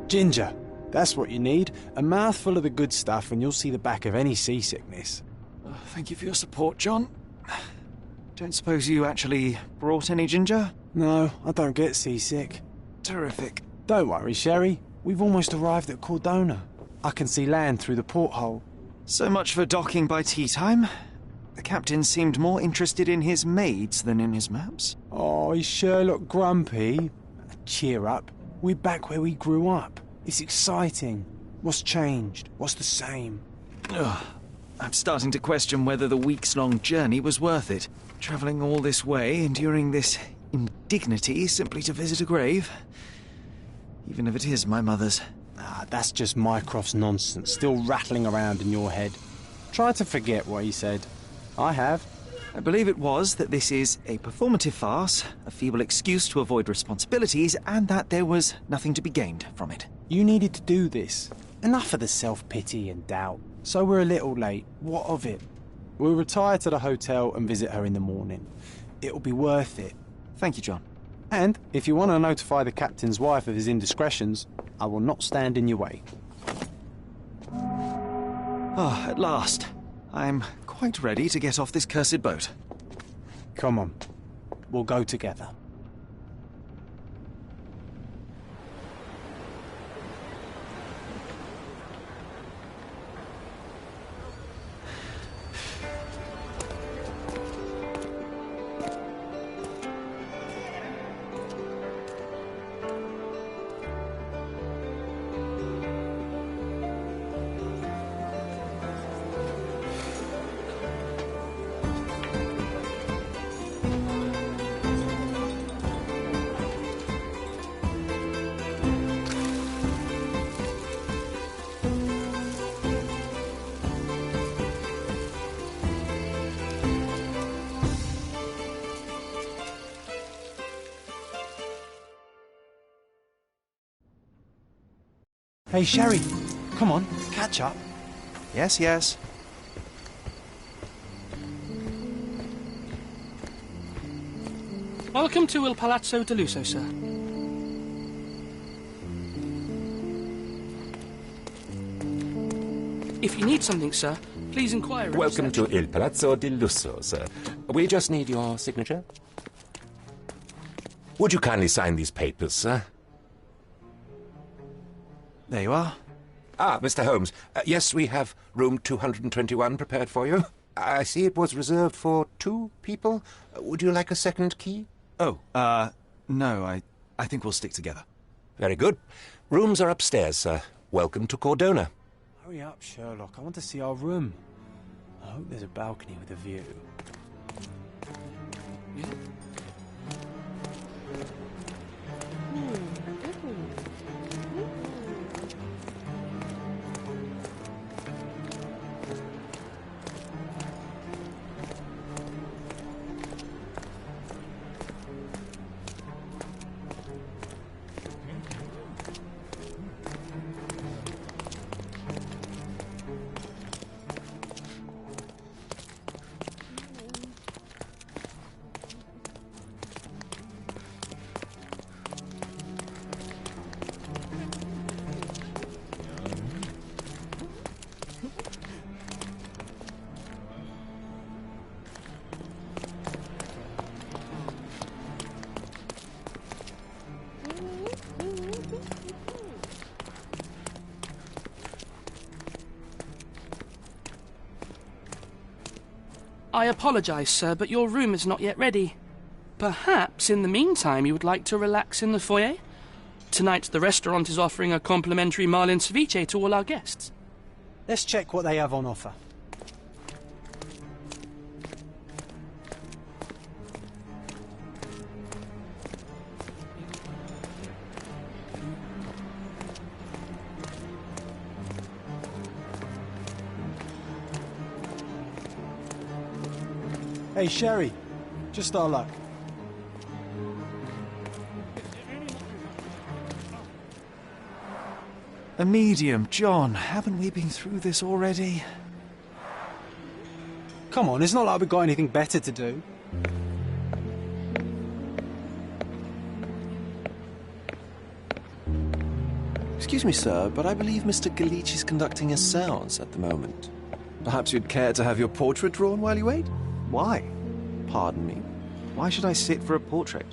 Ginger. That's what you need. A mouthful of the good stuff and you'll see the back of any seasickness. Thank you for your support, John. Don't suppose you actually brought any ginger? No, I don't get seasick. Terrific. Don't worry, Sherry. We've almost arrived at Cordona. I can see land through the porthole. So much for docking by tea time. The captain seemed more interested in his maids than in his maps. Oh, is Sherlock grumpy? Cheer up. We're back where we grew up. It's exciting. What's changed? What's the same? Ugh. I'm starting to question whether the weeks-long journey was worth it. Travelling all this way, enduring this indignity simply to visit a grave. Even if it is my mother's. Ah, that's just Mycroft's nonsense, still rattling around in your head. Try to forget what he said. I have. I believe it was that this is a performative farce, a feeble excuse to avoid responsibilities, and that there was nothing to be gained from it. You needed to do this. Enough of the self-pity and doubt. So we're a little late. What of it? We'll retire to the hotel and visit her in the morning. It'll be worth it. Thank you, John. And if you want to notify the captain's wife of his indiscretions, I will not stand in your way. Ah, at last. I'm quite ready to get off this cursed boat. Come on. We'll go together. Hey, Sherry, come on, catch up. Yes, yes. Welcome to Il Palazzo de Lusso, sir. If you need something, sir, please inquire. Welcome to Il Palazzo di Lusso, sir. We just need your signature. Would you kindly sign these papers, sir? There you are. Ah, Mr. Holmes. Yes, we have room 221 prepared for you. I see it was reserved for 2 people. Would you like a second key? Oh, no, I think we'll stick together. Very good. Rooms are upstairs, sir. Welcome to Cordona. Hurry up, Sherlock. I want to see our room. I hope there's a balcony with a view. I apologise, sir, but your room is not yet ready. Perhaps, in the meantime, you would like to relax in the foyer? Tonight, the restaurant is offering a complimentary marlin ceviche to all our guests. Let's check what they have on offer. Hey, Sherry. Just our luck. A medium, John. Haven't we been through this already? Come on, it's not like we've got anything better to do. Excuse me, sir, but I believe Mr. Galich is conducting a seance at the moment. Perhaps you'd care to have your portrait drawn while you wait? Why? Pardon me? Why should I sit for a portrait?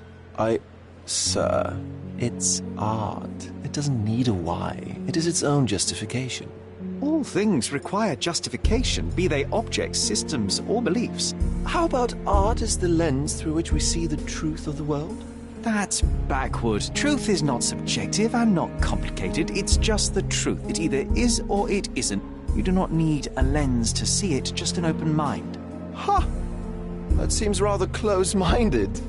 Sir, it's art. It doesn't need a why. It is its own justification. All things require justification, be they objects, systems, or beliefs. How about art as the lens through which we see the truth of the world? That's backward. Truth is not subjective and not complicated. It's just the truth. It either is or it isn't. You do not need a lens to see it, just an open mind. Ha! That seems rather close-minded.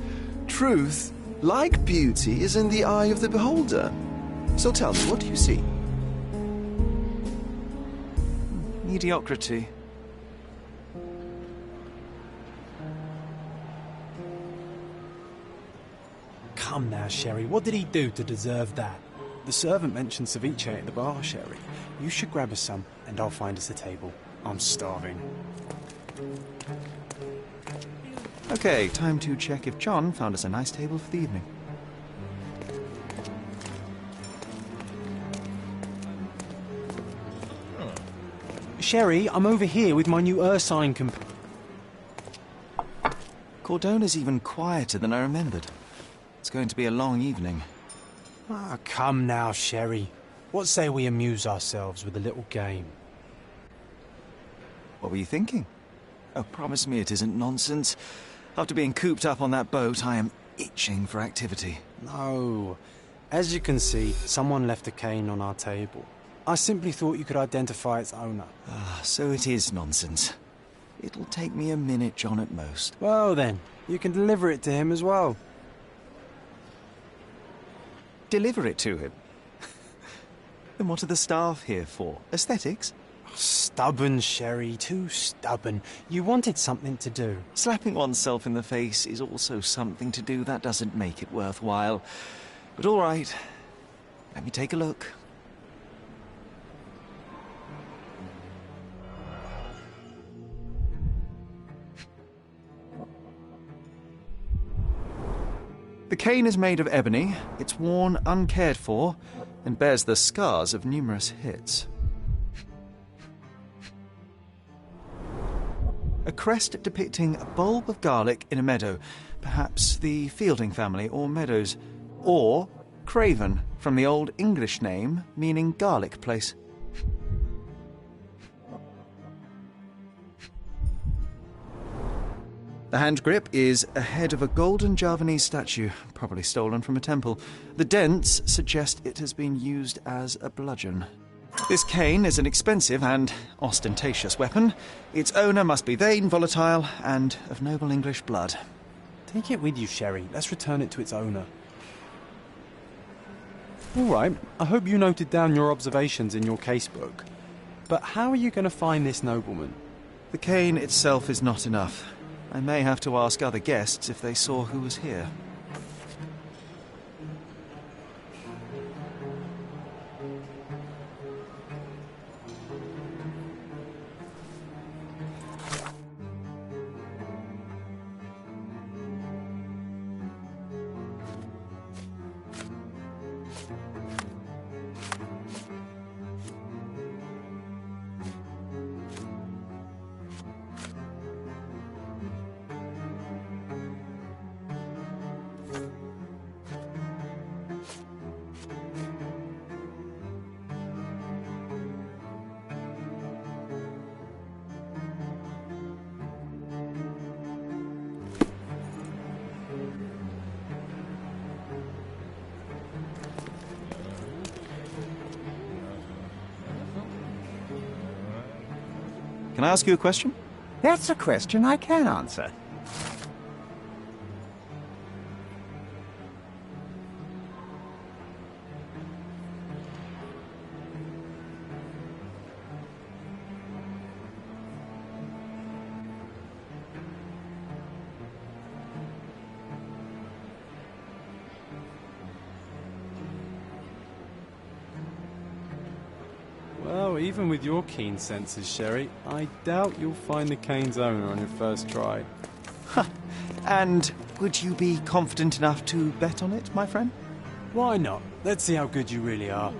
Truth, like beauty, is in the eye of the beholder. So tell me, what do you see? Mediocrity. Come now, Sherry, what did he do to deserve that? The servant mentioned ceviche at the bar, Sherry. You should grab us some, and I'll find us a table. I'm starving. Okay, time to check if John found us a nice table for the evening. Sherry, I'm over here with my new Ursine Cordona's even quieter than I remembered. It's going to be a long evening. Ah, come now, Sherry. What say we amuse ourselves with a little game? What were you thinking? Oh, promise me it isn't nonsense. After being cooped up on that boat, I am itching for activity. No. As you can see, someone left a cane on our table. I simply thought you could identify its owner. Ah, so it is nonsense. It'll take me a minute, John, at most. Well then, you can deliver it to him as well. Deliver it to him? Then what are the staff here for? Aesthetics? Stubborn, Sherry, too stubborn. You wanted something to do. Slapping oneself in the face is also something to do. That doesn't make it worthwhile. But all right, let me take a look. The cane is made of ebony, it's worn uncared for, and bears the scars of numerous hits. A crest depicting a bulb of garlic in a meadow, perhaps the Fielding family or Meadows, or Craven, from the Old English name meaning garlic place. The hand grip is a head of a golden Javanese statue, probably stolen from a temple. The dents suggest it has been used as a bludgeon. This cane is an expensive and ostentatious weapon. Its owner must be vain, volatile, and of noble English blood. Take it with you, Sherry. Let's return it to its owner. All right, I hope you noted down your observations in your casebook. But how are you going to find this nobleman? The cane itself is not enough. I may have to ask other guests if they saw who was here. Can I ask you a question? That's a question I can answer. Well, even with your keen senses, Sherry, I doubt you'll find the cane's owner on your first try. And would you be confident enough to bet on it, my friend? Why not? Let's see how good you really are.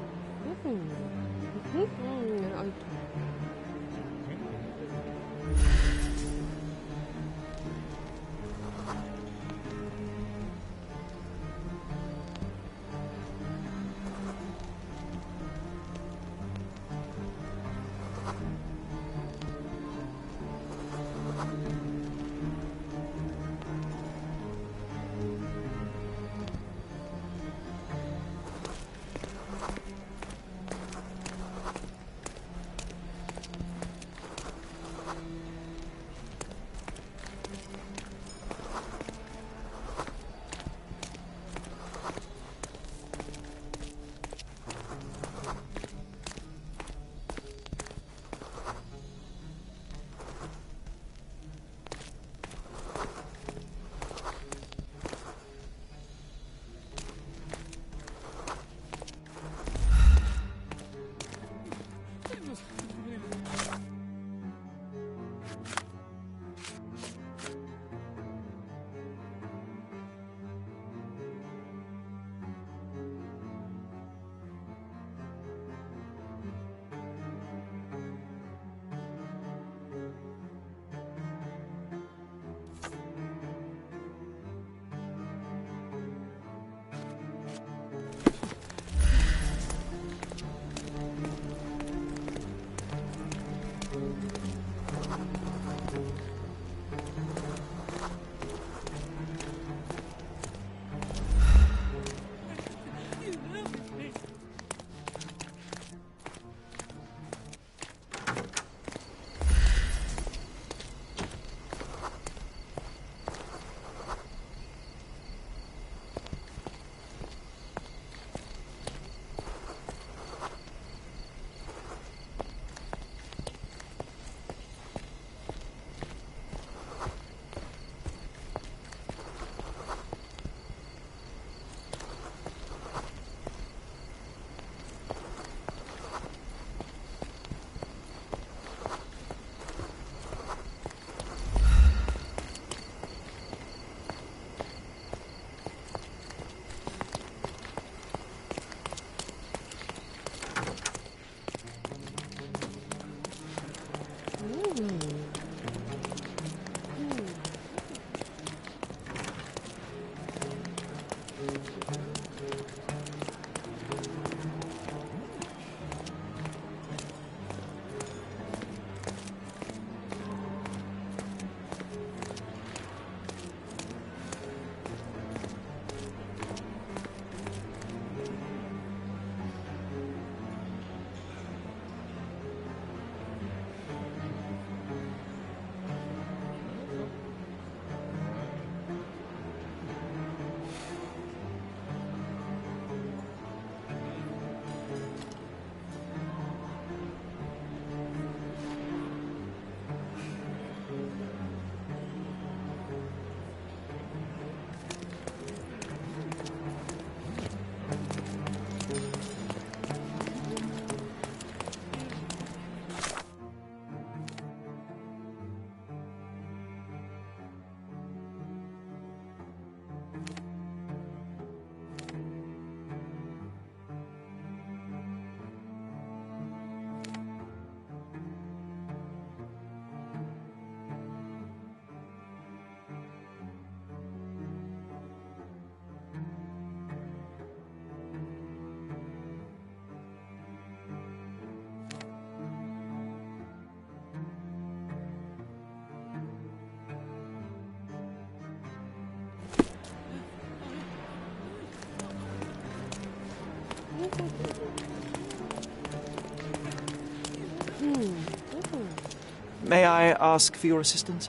May I ask for your assistance?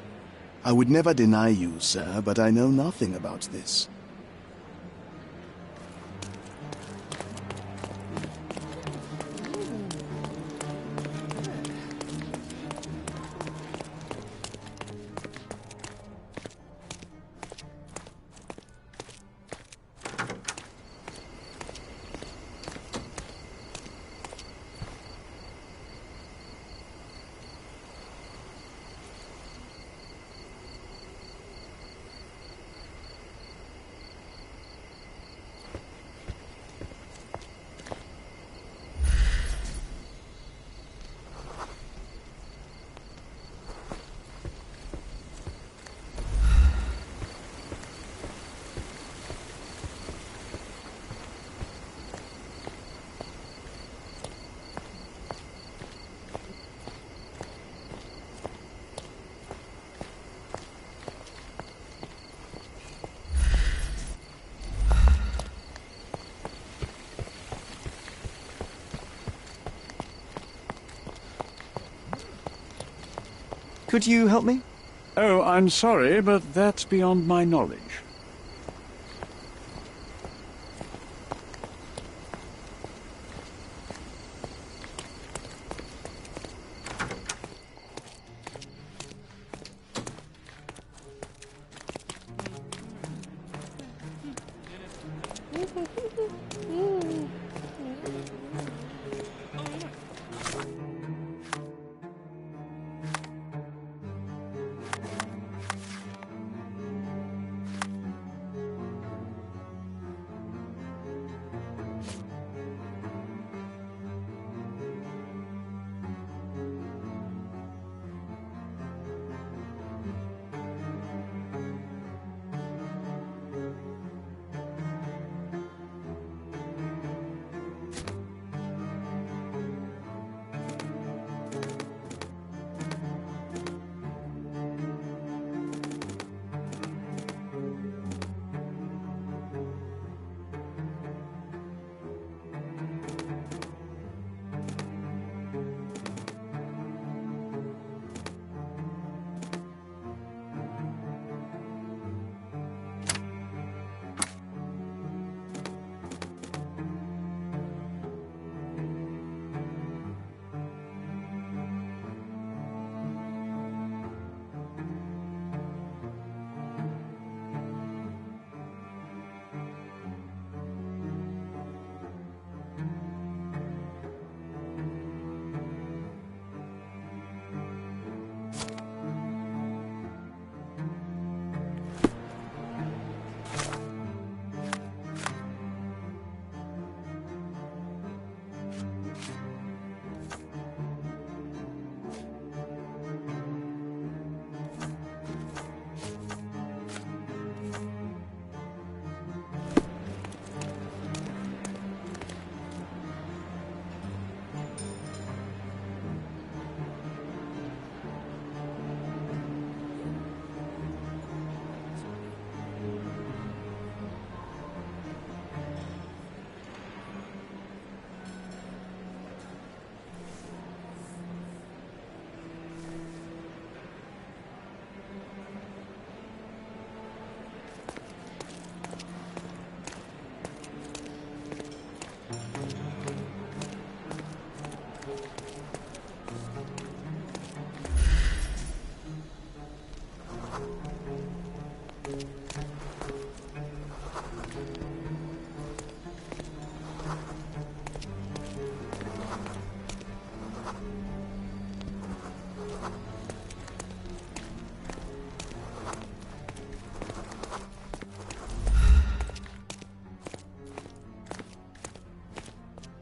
I would never deny you, sir, but I know nothing about this. Could you help me? Oh, I'm sorry, but that's beyond my knowledge.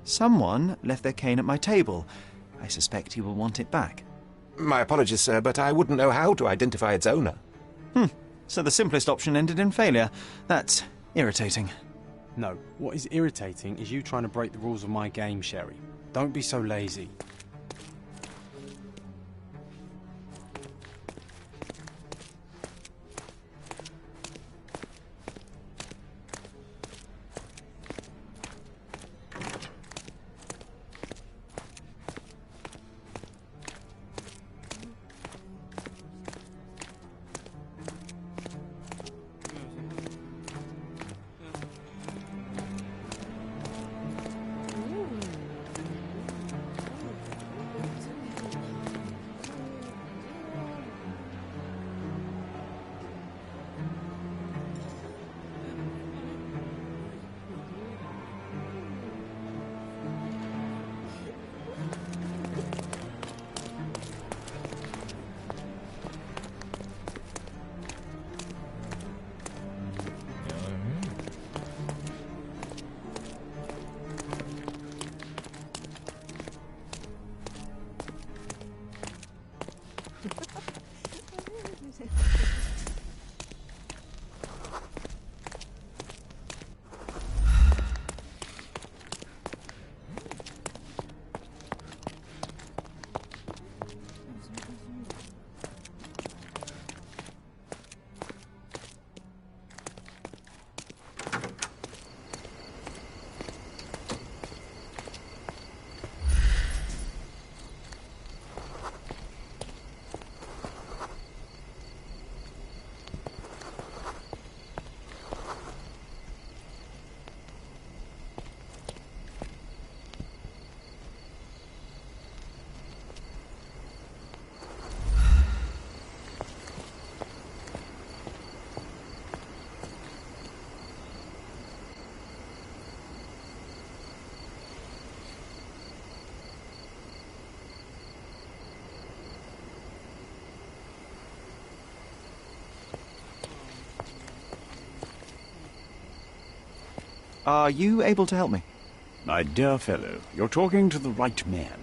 Someone left their cane at my table. I suspect he will want it back. My apologies, sir, but I wouldn't know how to identify its owner. So the simplest option ended in failure. That's irritating. No, what is irritating is you trying to break the rules of my game, Sherry. Don't be so lazy. Are you able to help me? My dear fellow, you're talking to the right man.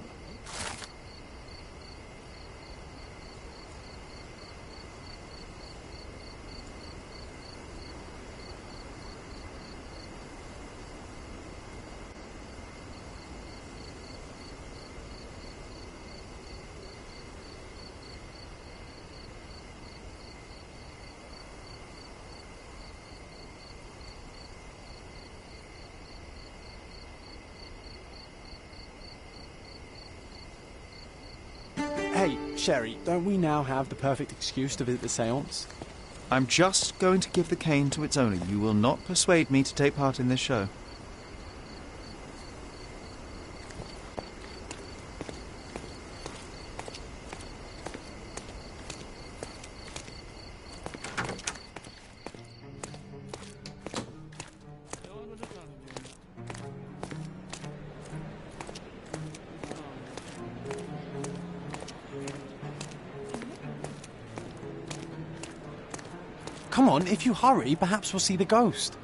Hey, Sherry, don't we now have the perfect excuse to visit the séance? I'm just going to give the cane to its owner. You will not persuade me to take part in this show. Come on, if you hurry, perhaps we'll see the ghost.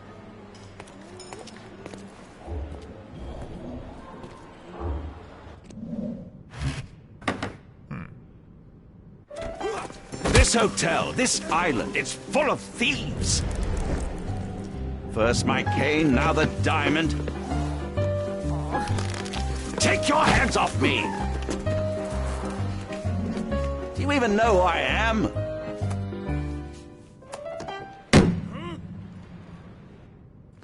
This hotel, this island, it's full of thieves. First my cane, now the diamond. Take your hands off me! Do you even know who I am?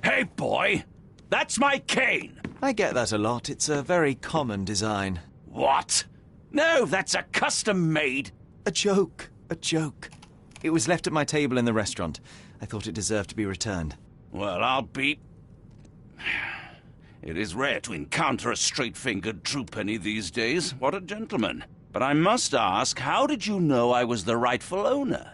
Hey, boy! That's my cane! I get that a lot. It's a very common design. What? No, that's a custom-made... A joke. A joke. It was left at my table in the restaurant. I thought it deserved to be returned. Well, I'll be... It is rare to encounter a straight-fingered true penny these days. What a gentleman. But I must ask, how did you know I was the rightful owner?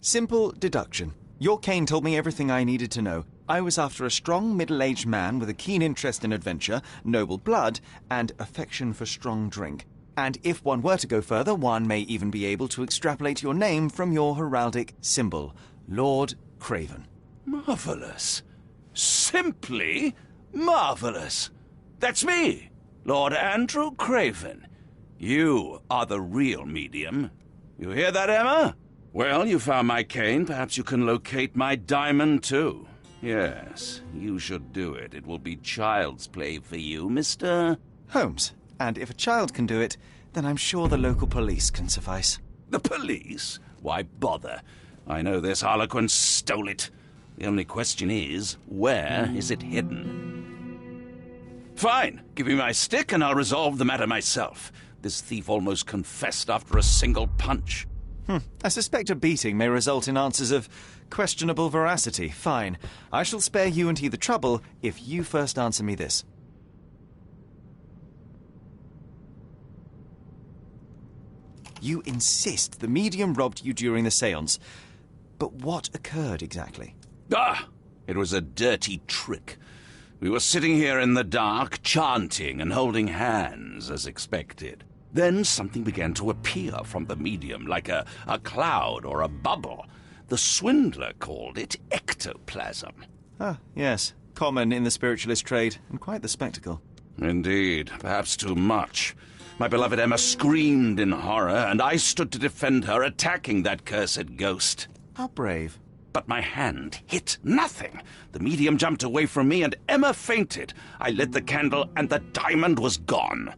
Simple deduction. Your cane told me everything I needed to know. I was after a strong, middle-aged man with a keen interest in adventure, noble blood, and affection for strong drink. And if one were to go further, one may even be able to extrapolate your name from your heraldic symbol, Lord Craven. Marvelous. Simply marvelous. That's me, Lord Andrew Craven. You are the real medium. You hear that, Emma? Well, you found my cane. Perhaps you can locate my diamond, too. Yes, you should do it. It will be child's play for you, Mr. Holmes. And if a child can do it, then I'm sure the local police can suffice. The police? Why bother? I know this harlequin stole it. The only question is, where is it hidden? Fine. Give me my stick and I'll resolve the matter myself. This thief almost confessed after a single punch. I suspect a beating may result in answers of questionable veracity. Fine. I shall spare you and he the trouble if you first answer me this. You insist the medium robbed you during the séance. But what occurred exactly? It was a dirty trick. We were sitting here in the dark, chanting and holding hands, as expected. Then something began to appear from the medium, like a cloud or a bubble. The swindler called it ectoplasm. Ah, yes. Common in the spiritualist trade, and quite the spectacle. Indeed, perhaps too much. My beloved Emma screamed in horror, and I stood to defend her, attacking that cursed ghost. How brave. But my hand hit nothing. The medium jumped away from me, and Emma fainted. I lit the candle, and the diamond was gone.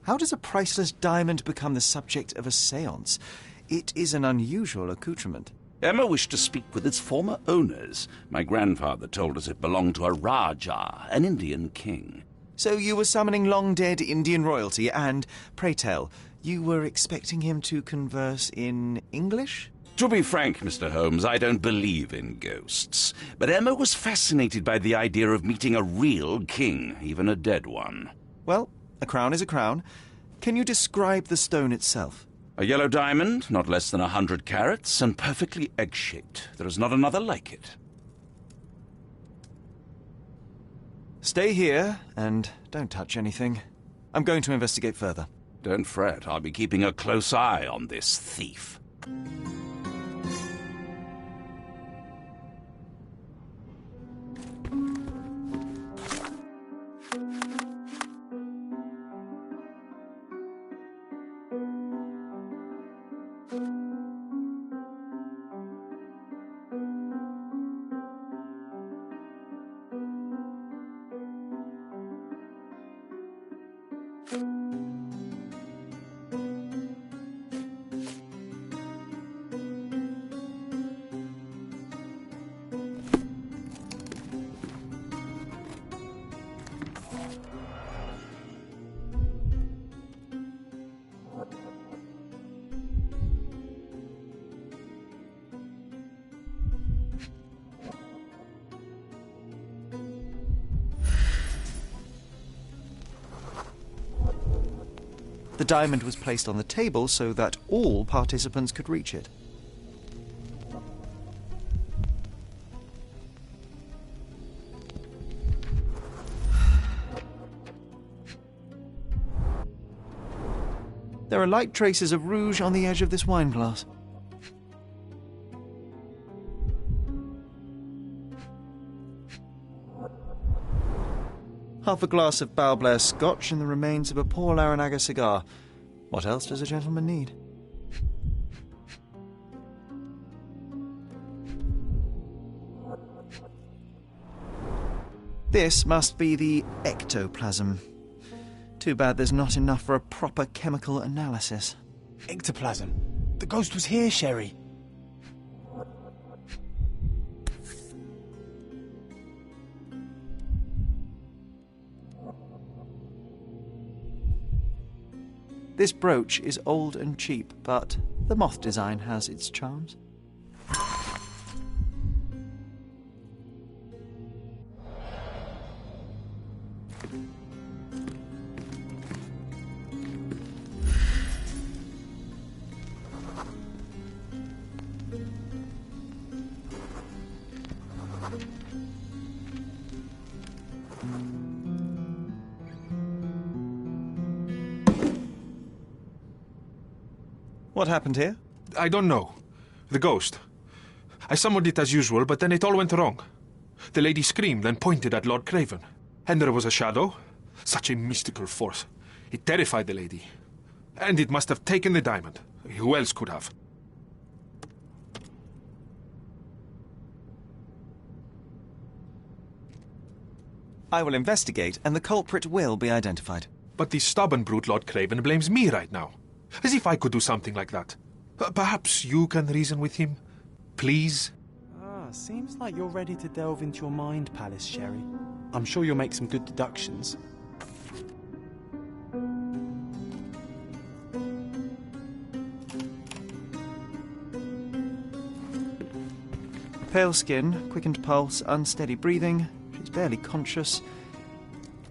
How does a priceless diamond become the subject of a séance? It is an unusual accoutrement. Emma wished to speak with its former owners. My grandfather told us it belonged to a Rajah, an Indian king. So you were summoning long-dead Indian royalty, and, pray tell, you were expecting him to converse in English? To be frank, Mr. Holmes, I don't believe in ghosts. But Emma was fascinated by the idea of meeting a real king, even a dead one. Well, a crown is a crown. Can you describe the stone itself? A yellow diamond, not less than 100 carats, and perfectly egg-shaped. There is not another like it. Stay here, and don't touch anything. I'm going to investigate further. Don't fret, I'll be keeping a close eye on this thief. The diamond was placed on the table so that all participants could reach it. There are light traces of rouge on the edge of this wine glass. Half a glass of Balblair Scotch and the remains of a poor Laranaga cigar. What else does a gentleman need? This must be the ectoplasm. Too bad there's not enough for a proper chemical analysis. Ectoplasm. The ghost was here, Sherry. This brooch is old and cheap, but the moth design has its charms. What happened here? I don't know. The ghost. I summoned it as usual, but then it all went wrong. The lady screamed and pointed at Lord Craven. And there was a shadow. Such a mystical force. It terrified the lady. And it must have taken the diamond. Who else could have? I will investigate, and the culprit will be identified. But the stubborn brute Lord Craven blames me right now. As if I could do something like that. Perhaps you can reason with him? Please? Seems like you're ready to delve into your mind palace, Sherry. I'm sure you'll make some good deductions. Pale skin, quickened pulse, unsteady breathing. She's barely conscious.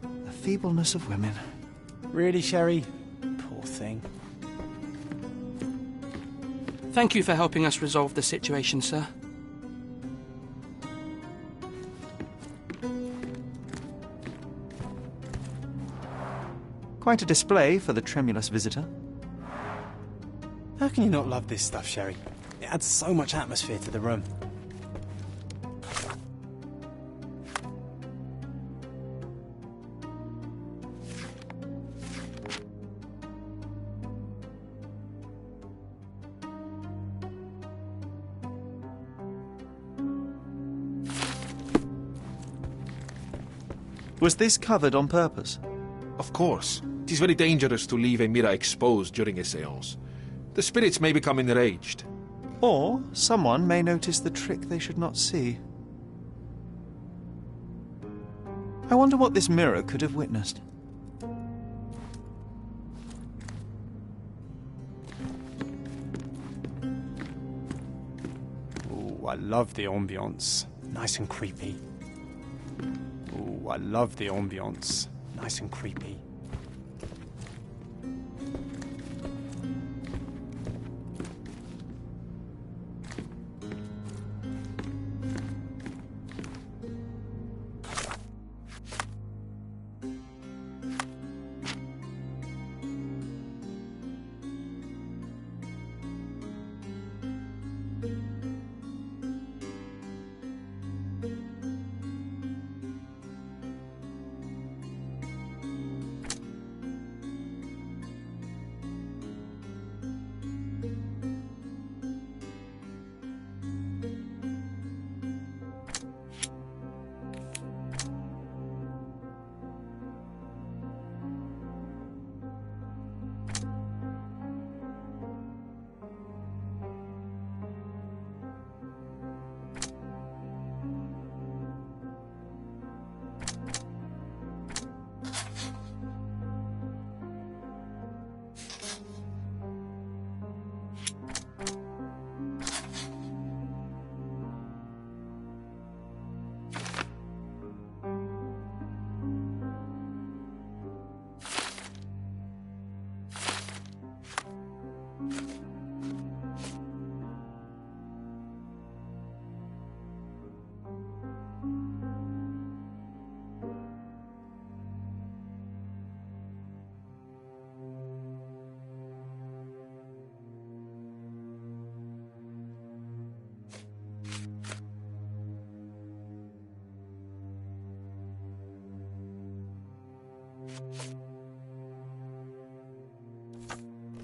The feebleness of women. Really, Sherry? Poor thing. Thank you for helping us resolve the situation, sir. Quite a display for the tremulous visitor. How can you not love this stuff, Sherry? It adds so much atmosphere to the room. Was this covered on purpose? Of course. It is very dangerous to leave a mirror exposed during a séance. The spirits may become enraged. Or someone may notice the trick they should not see. I wonder what this mirror could have witnessed. Ooh, I love the ambience. Nice and creepy. Ooh, I love the ambience. Nice and creepy.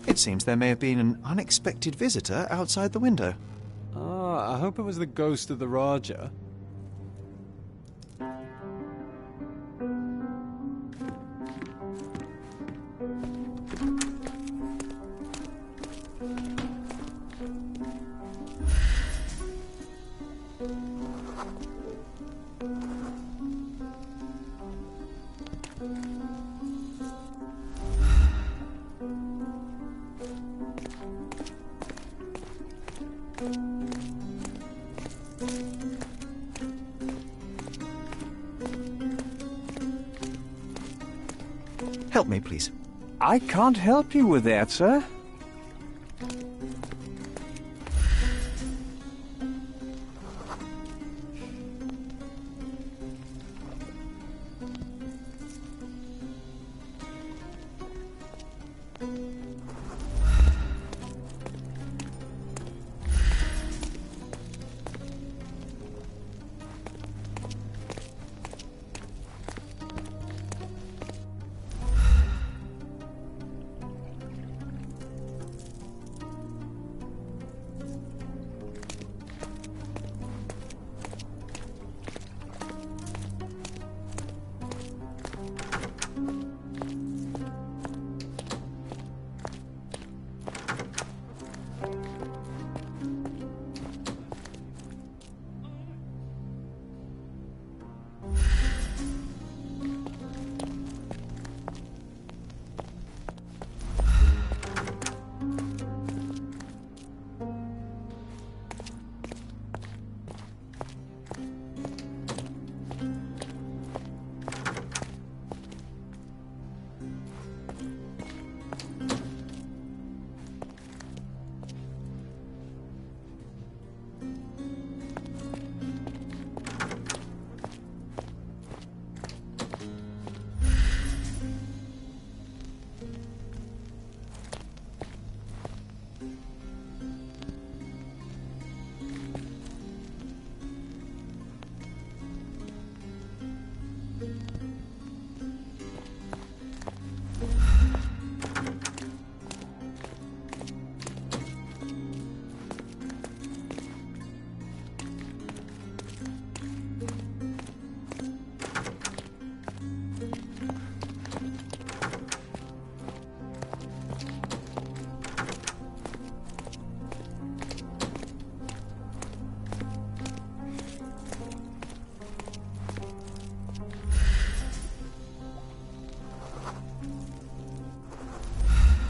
It seems there may have been an unexpected visitor outside the window. I hope it was the ghost of the Raja. Help me, please. I can't help you with that, sir.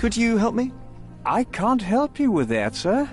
Could you help me? I can't help you with that, sir.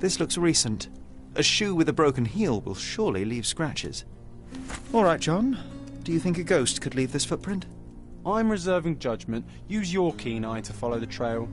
This looks recent. A shoe with a broken heel will surely leave scratches. All right, John. Do you think a ghost could leave this footprint? I'm reserving judgment. Use your keen eye to follow the trail.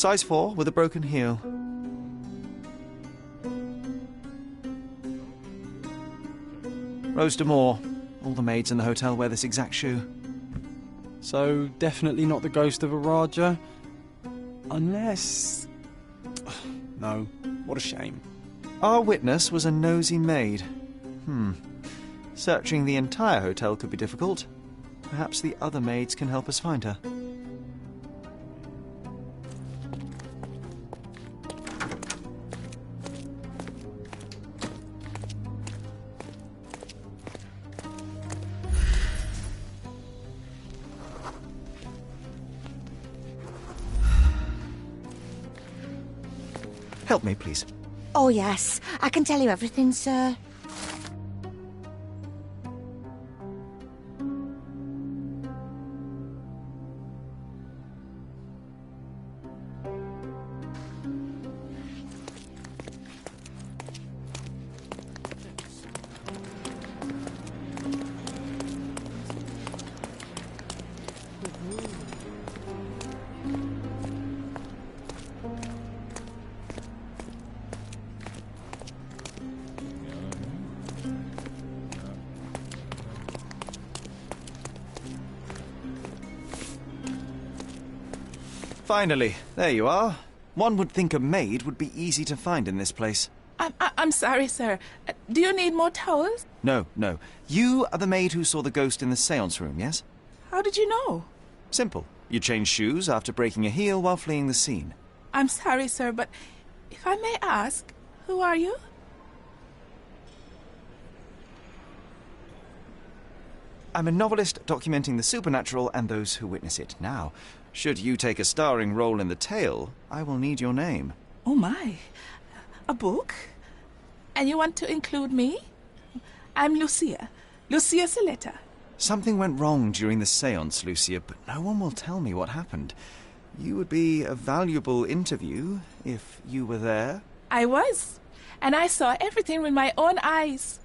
Size 4 with a broken heel. Rose D'Amour. All the maids in the hotel wear this exact shoe. So, definitely not the ghost of a Raja? Unless... No, what a shame. Our witness was a nosy maid. Searching the entire hotel could be difficult. Perhaps the other maids can help us find her. Help me, please. Oh, yes. I can tell you everything, sir. Finally, there you are. One would think a maid would be easy to find in this place. I'm sorry, sir. Do you need more towels? No. You are the maid who saw the ghost in the seance room, yes? How did you know? Simple. You changed shoes after breaking a heel while fleeing the scene. I'm sorry, sir, but if I may ask, who are you? I'm a novelist documenting the supernatural and those who witness it. Now, should you take a starring role in the tale, I will need your name. Oh, my. A book? And you want to include me? I'm Lucia. Lucia Saletta. Something went wrong during the seance, Lucia, but no one will tell me what happened. You would be a valuable interview if you were there. I was. And I saw everything with my own eyes.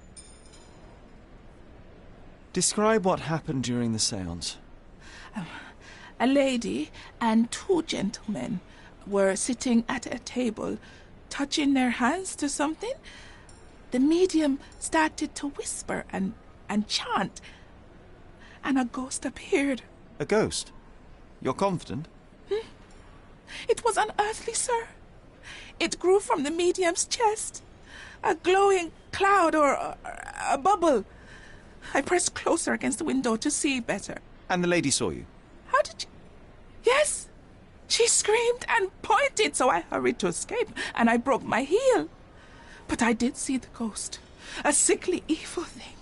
Describe what happened during the seance. A lady and two gentlemen were sitting at a table, touching their hands to something. The medium started to whisper and chant, and a ghost appeared. A ghost? You're confident? It was unearthly, sir. It grew from the medium's chest. A glowing cloud or a bubble. I pressed closer against the window to see better. And the lady saw you? How did you... Yes! She screamed and pointed, so I hurried to escape, and I broke my heel. But I did see the ghost. A sickly, evil thing.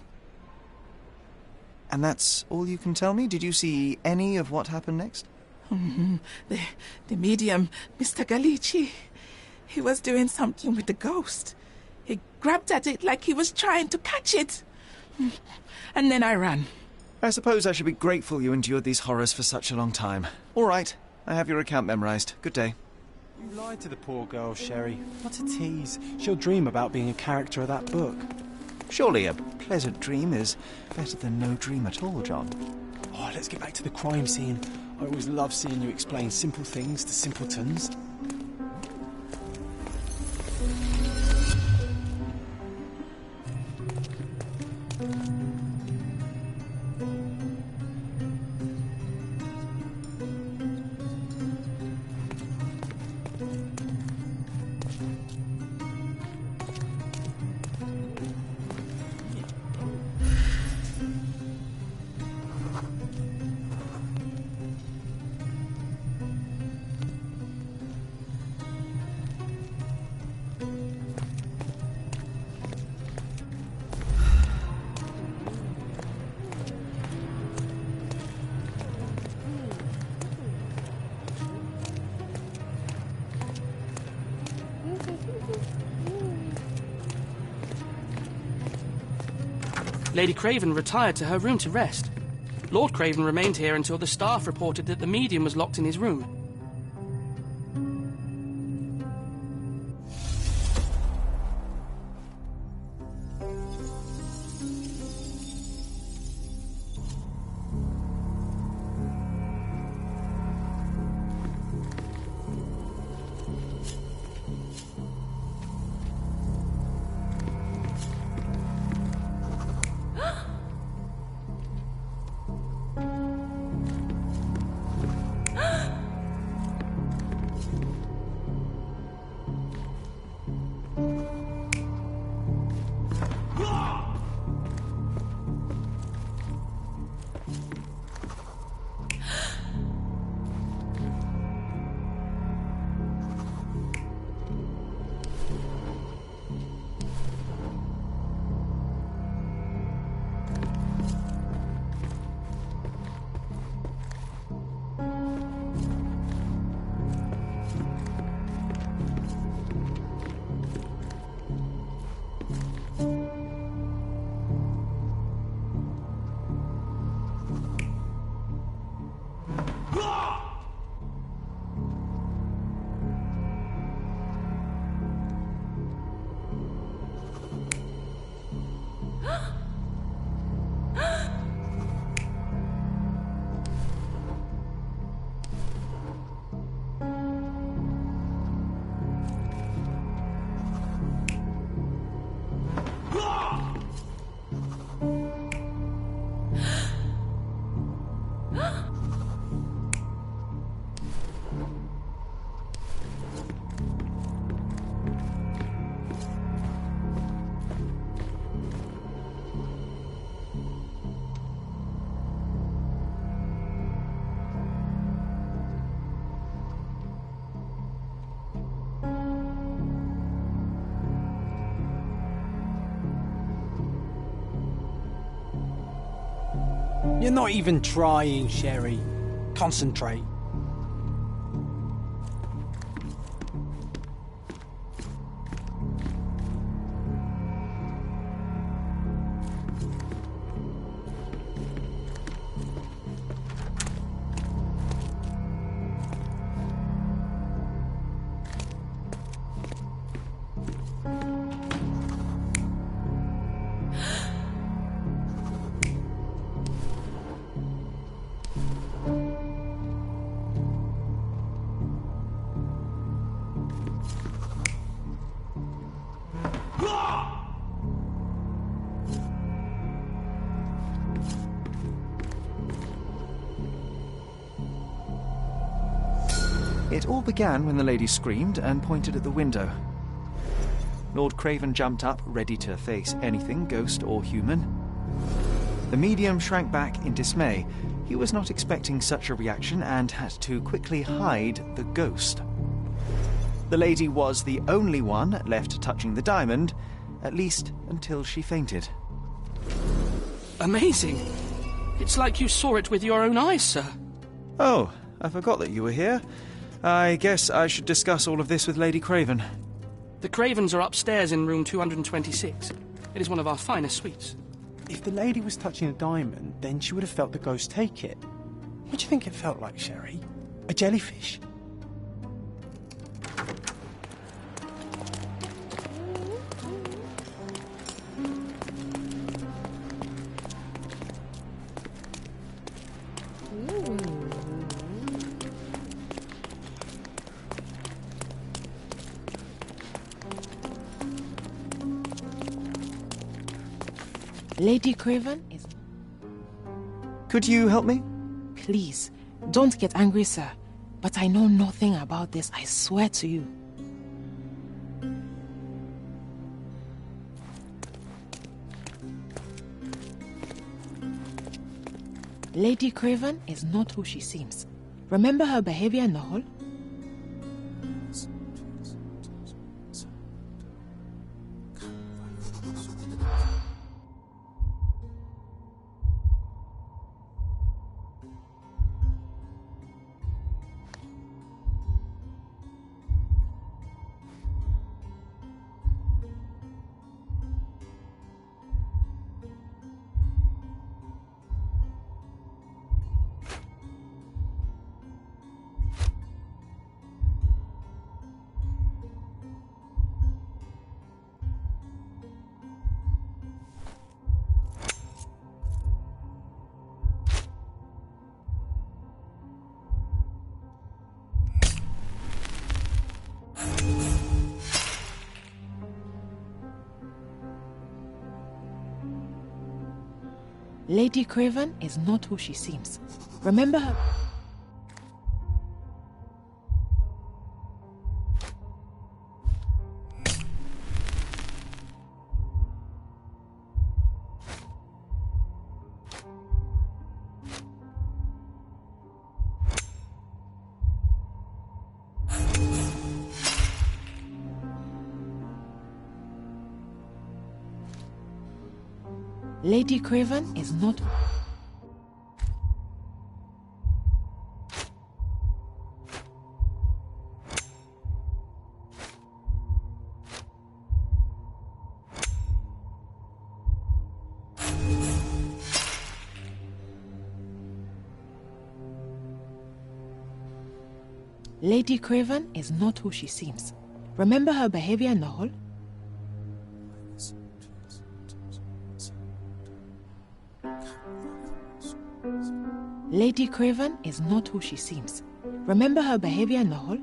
And that's all you can tell me? Did you see any of what happened next? The medium, Mr. Galici, he was doing something with the ghost. He grabbed at it like he was trying to catch it. And then I ran. I suppose I should be grateful you endured these horrors for such a long time. All right, I have your account memorized. Good day. You lied to the poor girl, Sherry. What a tease. She'll dream about being a character of that book. Surely a pleasant dream is better than no dream at all, John. Oh, let's get back to the crime scene. I always love seeing you explain simple things to simpletons. Lady Craven retired to her room to rest. Lord Craven remained here until the staff reported that the medium was locked in his room. You're not even trying, Sherry. Concentrate. It all began when the lady screamed and pointed at the window. Lord Craven jumped up, ready to face anything, ghost or human. The medium shrank back in dismay. He was not expecting such a reaction and had to quickly hide the ghost. The lady was the only one left touching the diamond, at least until she fainted. Amazing. It's like you saw it with your own eyes, sir. Oh, I forgot that you were here. I guess I should discuss all of this with Lady Craven. The Cravens are upstairs in room 226. It is one of our finest suites. If the lady was touching a diamond, then she would have felt the ghost take it. What do you think it felt like, Sherry? A jellyfish? Lady Craven is... Could you help me? Please, don't get angry, sir. But I know nothing about this, I swear to you. Lady Craven is not who she seems. Remember her behavior in the hall? Lady Craven is not who she seems. Remember her... Lady Craven is not... Lady Craven is not who she seems. Remember her behavior in the hall? Lady Craven is not who she seems. Remember her behavior in the hall?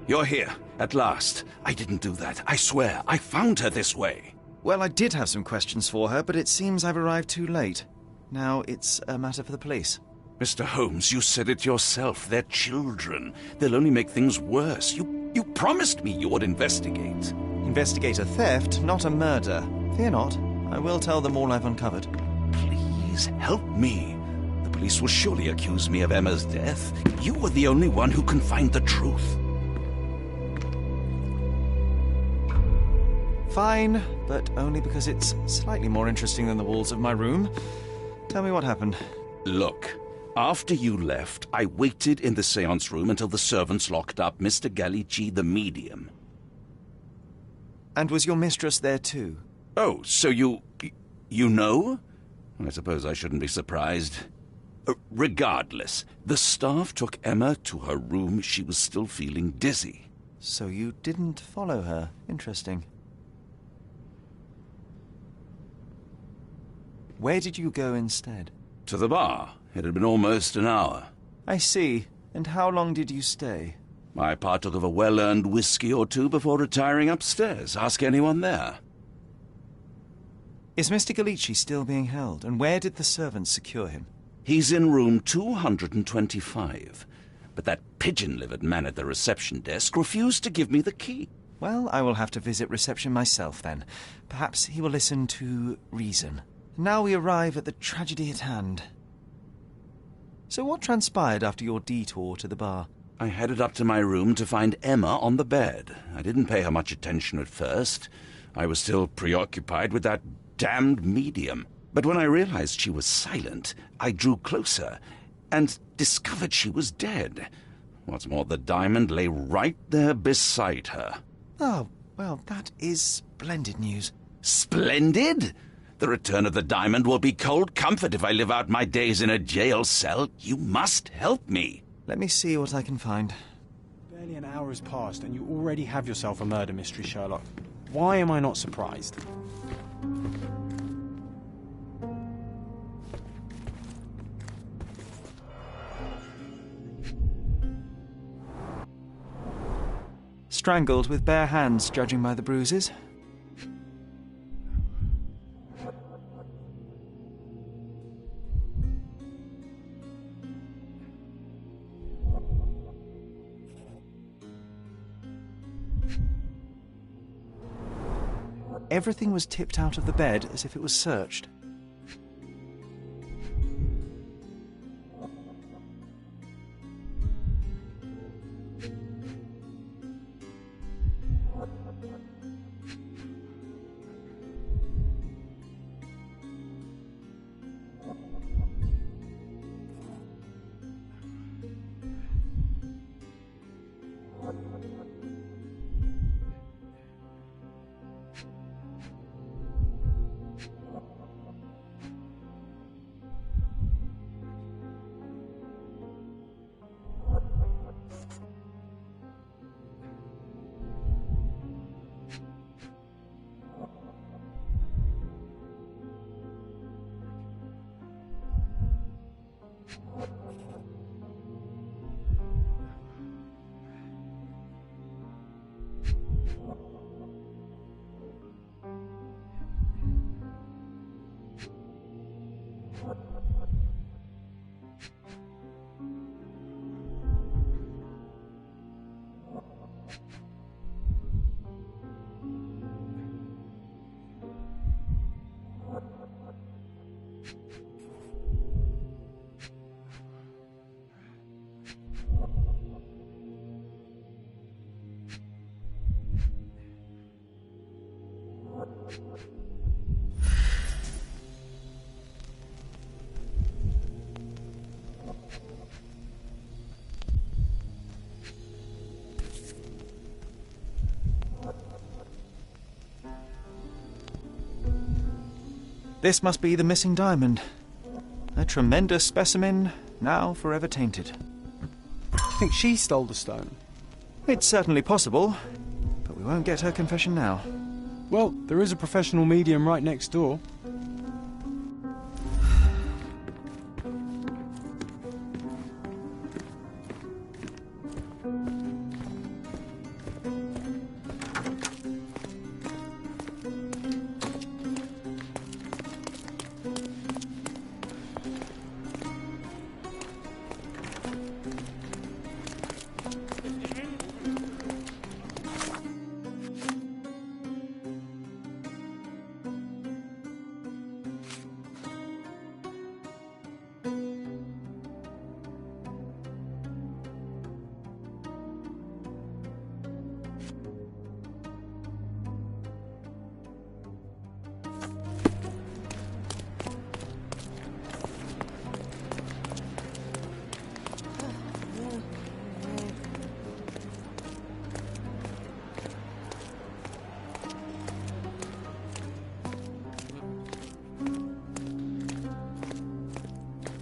You're here, at last. I didn't do that. I swear, I found her this way. Well, I did have some questions for her, but it seems I've arrived too late. Now it's a matter for the police. Mr. Holmes, you said it yourself. They're children. They'll only make things worse. You promised me you would investigate. Investigate a theft, not a murder. Fear not. I will tell them all I've uncovered. Please help me. The police will surely accuse me of Emma's death. You were the only one who can find the truth. Fine, but only because it's slightly more interesting than the walls of my room. Tell me what happened. Look, after you left, I waited in the seance room until the servants locked up Mr. Gallici, the medium. And was your mistress there too? Oh, so you know? I suppose I shouldn't be surprised. Regardless, the staff took Emma to her room. She was still feeling dizzy. So you didn't follow her. Interesting. Where did you go instead? To the bar. It had been almost an hour. I see. And how long did you stay? I partook of a well-earned whiskey or two before retiring upstairs. Ask anyone there. Is Mr. Gallici still being held? And where did the servants secure him? He's in room 225. But that pigeon-livered man at the reception desk refused to give me the key. Well, I will have to visit reception myself then. Perhaps he will listen to reason. Now we arrive at the tragedy at hand. So what transpired after your detour to the bar? I headed up to my room to find Emma on the bed. I didn't pay her much attention at first. I was still preoccupied with that damned medium. But when I realized she was silent, I drew closer and discovered she was dead. What's more, the diamond lay right there beside her. Oh, well, that is splendid news. Splendid? The return of the diamond will be cold comfort if I live out my days in a jail cell. You must help me. Let me see what I can find. Barely an hour has passed and you already have yourself a murder mystery, Sherlock. Why am I not surprised? Strangled with bare hands, judging by the bruises. Everything was tipped out of the bed as if it was searched. This must be the missing diamond. A tremendous specimen, now forever tainted. I think she stole the stone. It's certainly possible, but we won't get her confession now. Well, there is a professional medium right next door.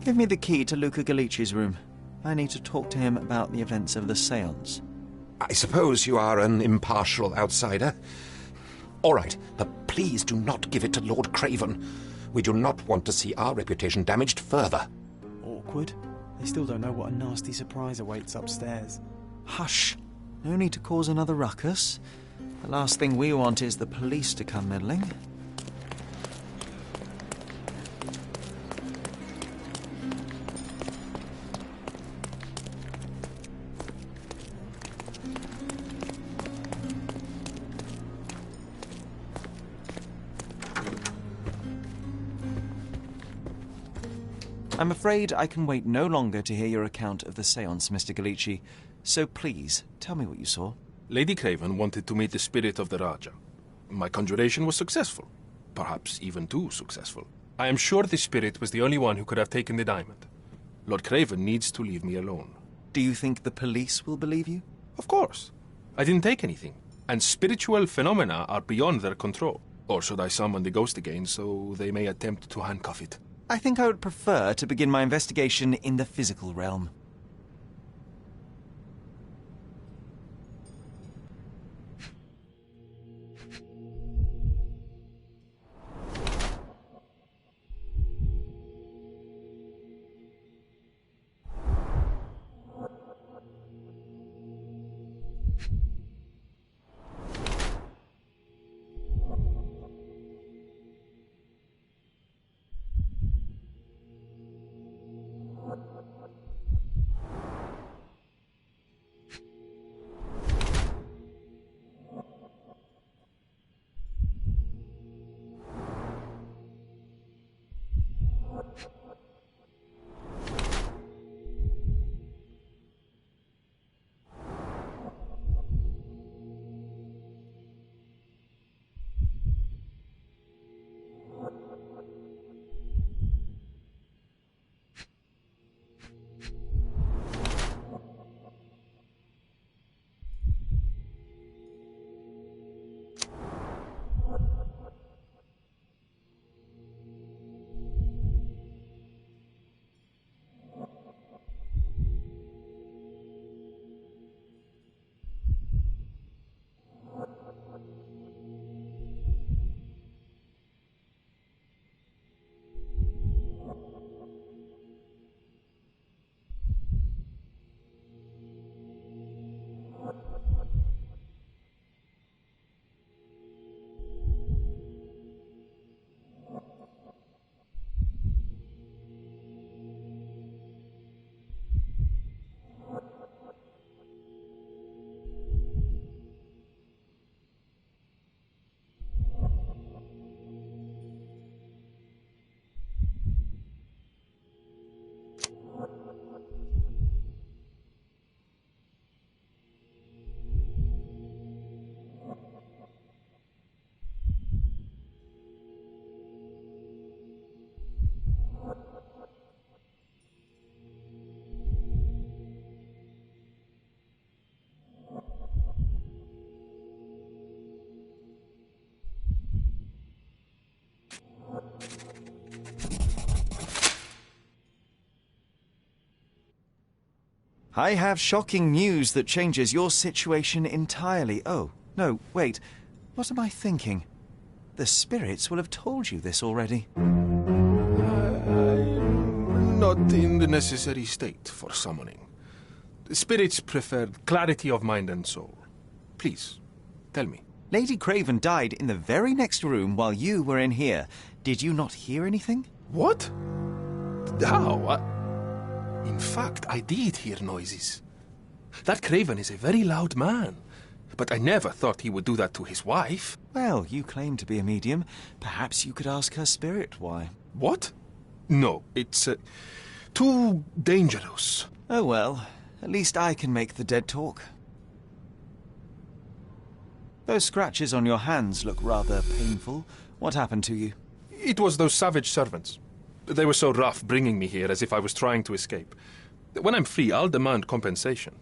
Give me the key to Luca Galici's room. I need to talk to him about the events of the séance. I suppose you are an impartial outsider. All right, but please do not give it to Lord Craven. We do not want to see our reputation damaged further. Awkward. They still don't know what a nasty surprise awaits upstairs. Hush. No need to cause another ruckus. The last thing we want is the police to come meddling. I'm afraid I can wait no longer to hear your account of the séance, Mr. Galici. So please, tell me what you saw. Lady Craven wanted to meet the spirit of the Raja. My conjuration was successful. Perhaps even too successful. I am sure the spirit was the only one who could have taken the diamond. Lord Craven needs to leave me alone. Do you think the police will believe you? Of course. I didn't take anything. And spiritual phenomena are beyond their control. Or should I summon the ghost again so they may attempt to handcuff it? I think I would prefer to begin my investigation in the physical realm. I have shocking news that changes your situation entirely. Oh, no, wait. What am I thinking? The spirits will have told you this already. I'm not in the necessary state for summoning. The spirits preferred clarity of mind and soul. Please, tell me. Lady Craven died in the very next room while you were in here. Did you not hear anything? What? How? In fact, I did hear noises. That Craven is a very loud man. But I never thought he would do that to his wife. Well, you claim to be a medium. Perhaps you could ask her spirit why. What? No, it's too dangerous. Oh well, at least I can make the dead talk. Those scratches on your hands look rather painful. What happened to you? It was those savage servants. They were so rough bringing me here as if I was trying to escape. When I'm free, I'll demand compensation.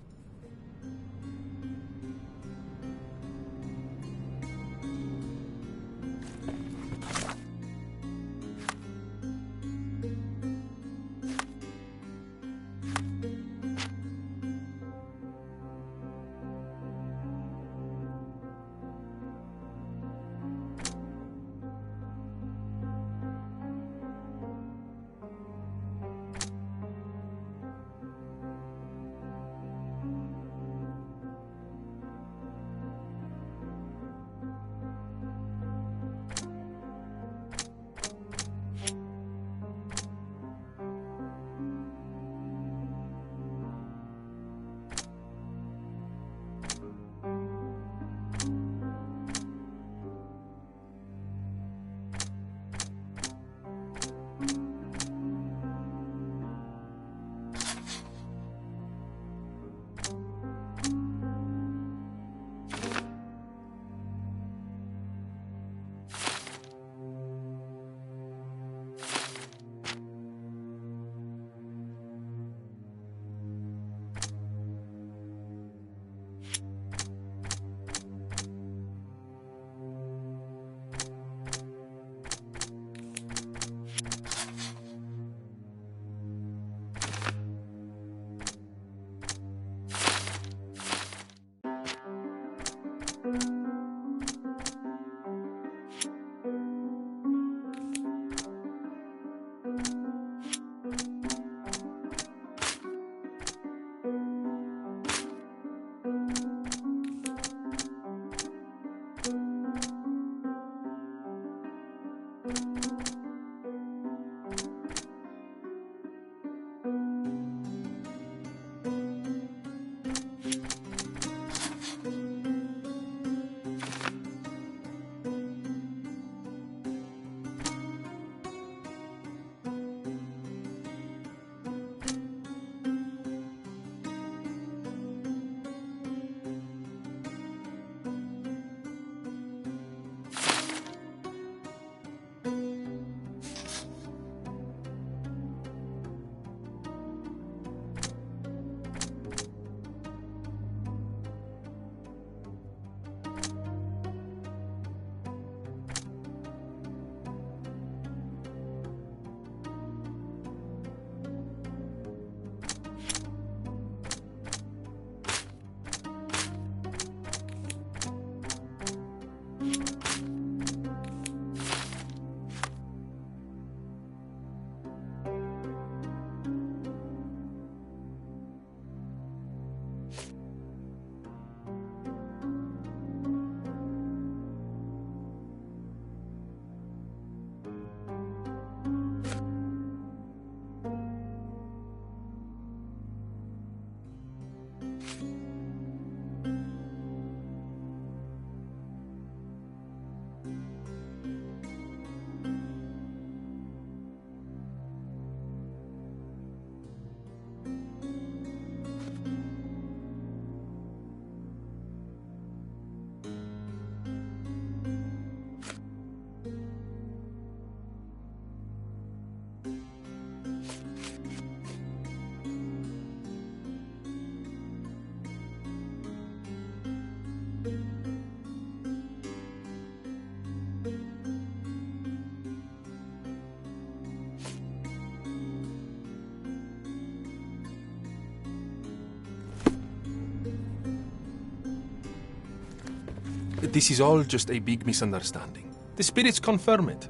This is all just a big misunderstanding. The spirits confirm it.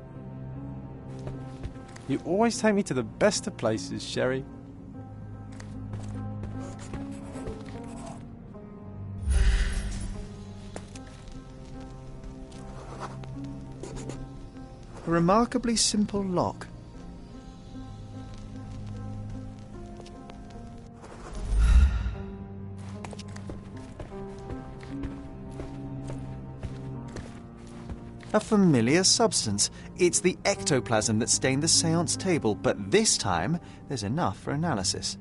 You always take me to the best of places, Sherry. A remarkably simple lock. A familiar substance. It's the ectoplasm that stained the seance table, but this time there's enough for analysis.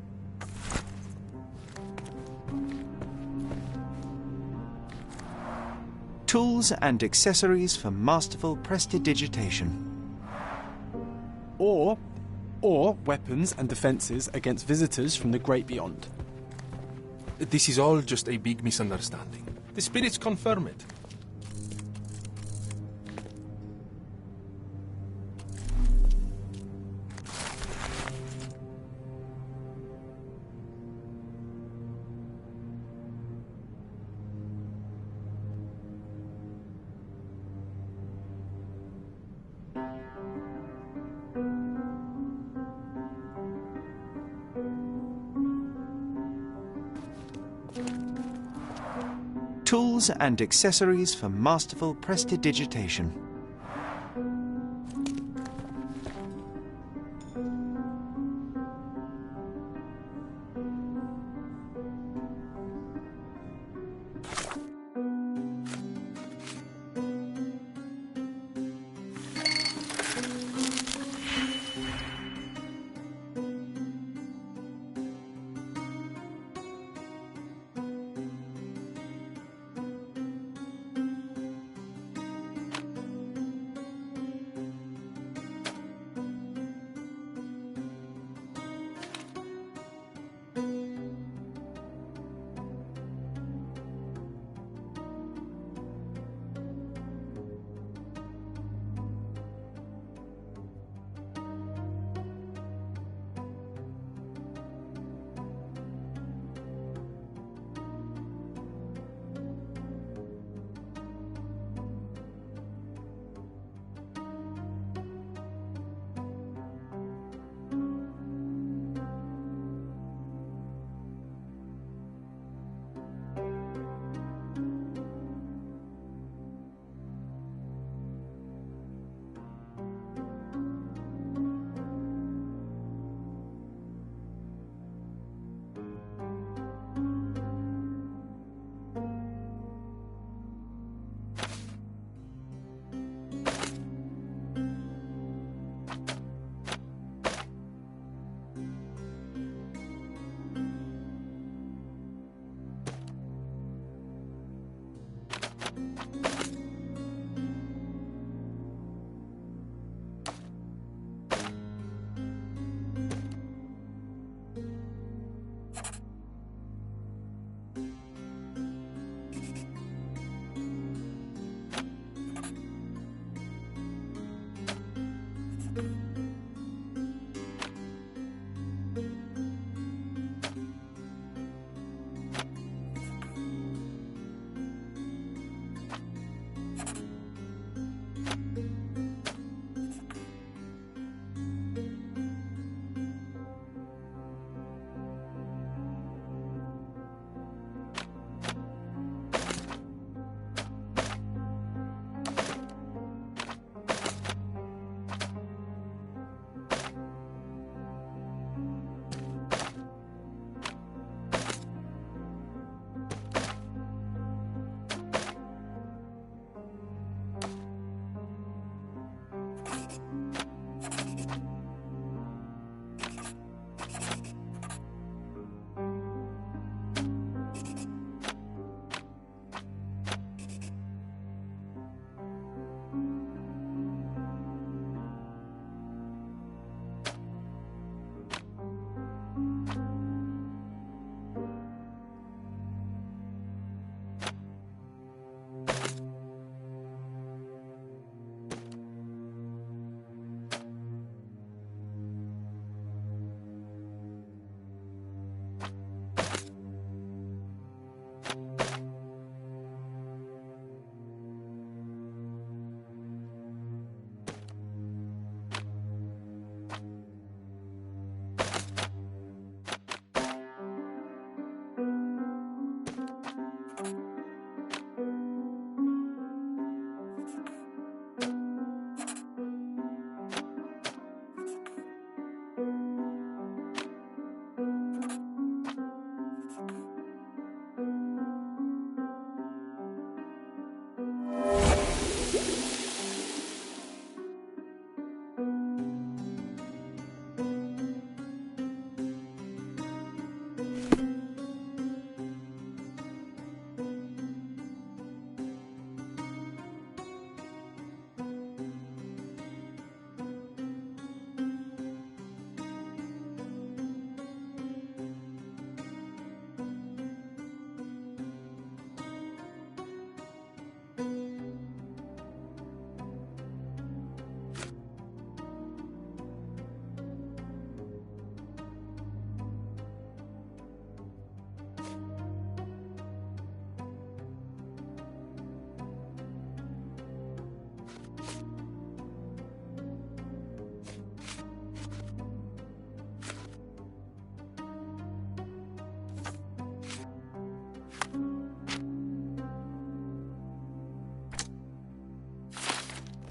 Tools and accessories for masterful prestidigitation. Or weapons and defences against visitors from the great beyond. This is all just a big misunderstanding. The spirits confirm it. Tools and accessories for masterful prestidigitation.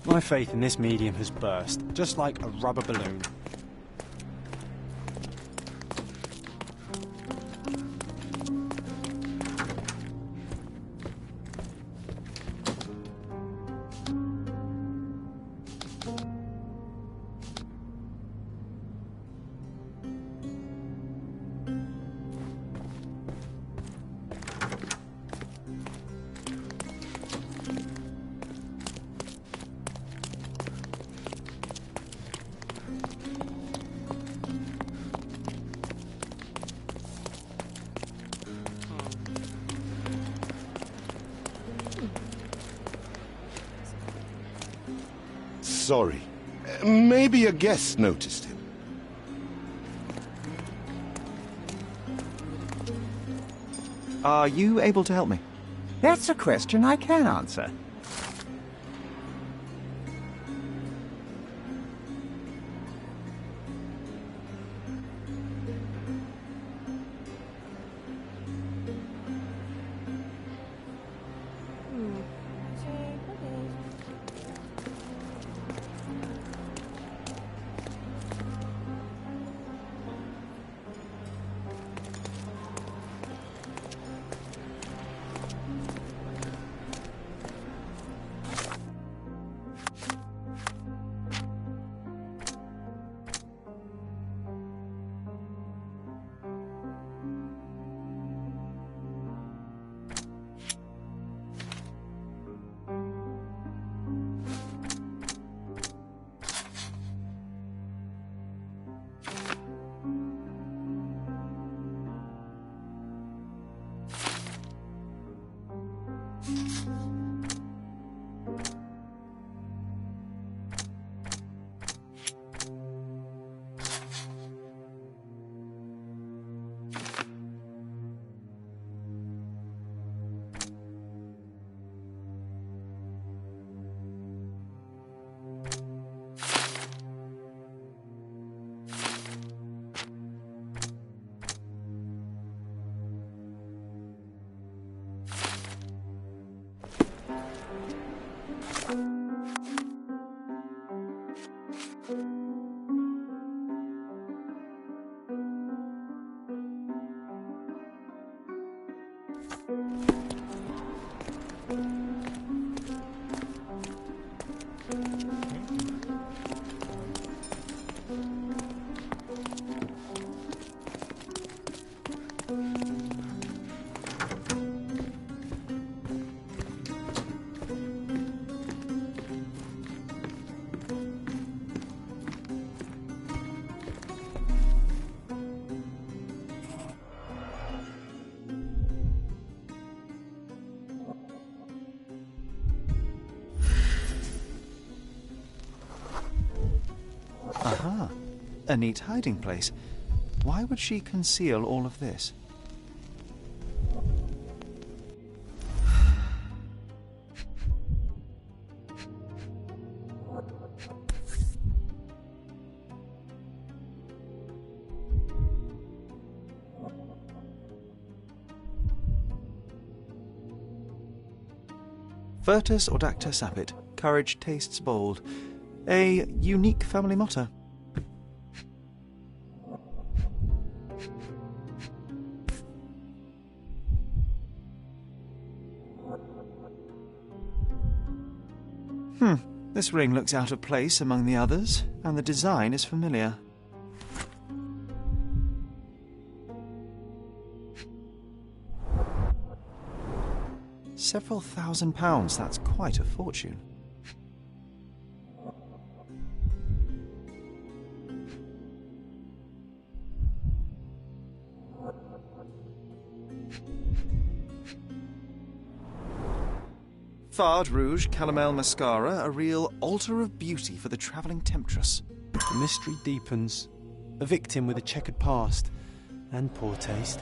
My faith in this medium has burst, just like a rubber balloon. Sorry. Maybe a guest noticed him. Are you able to help me? That's a question I can answer. Aha, a neat hiding place. Why would she conceal all of this? Virtus audacta sapit, courage tastes bold. A unique family motto. This ring looks out of place among the others, and the design is familiar. Several £1,000, that's quite a fortune. Fard Rouge Calomel Mascara, a real altar of beauty for the travelling temptress. The mystery deepens. A victim with a checkered past and poor taste.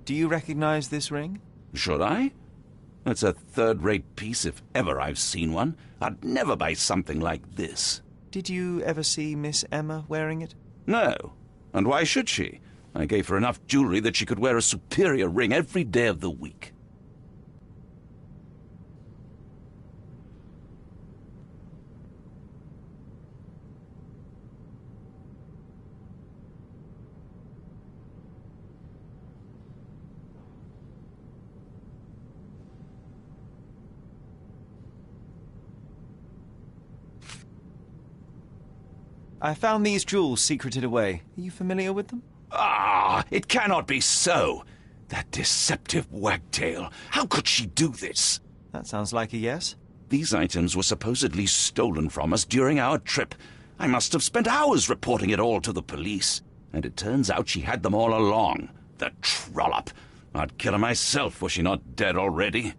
Do you recognize this ring? Should I? It's a third-rate piece if ever I've seen one. I'd never buy something like this. Did you ever see Miss Emma wearing it? No. And why should she? I gave her enough jewelry that she could wear a superior ring every day of the week. I found these jewels secreted away. Are you familiar with them? Ah, it cannot be so. That deceptive wagtail. How could she do this? That sounds like a yes. These items were supposedly stolen from us during our trip. I must have spent hours reporting it all to the police. And it turns out she had them all along. The trollop. I'd kill her myself, was she not dead already?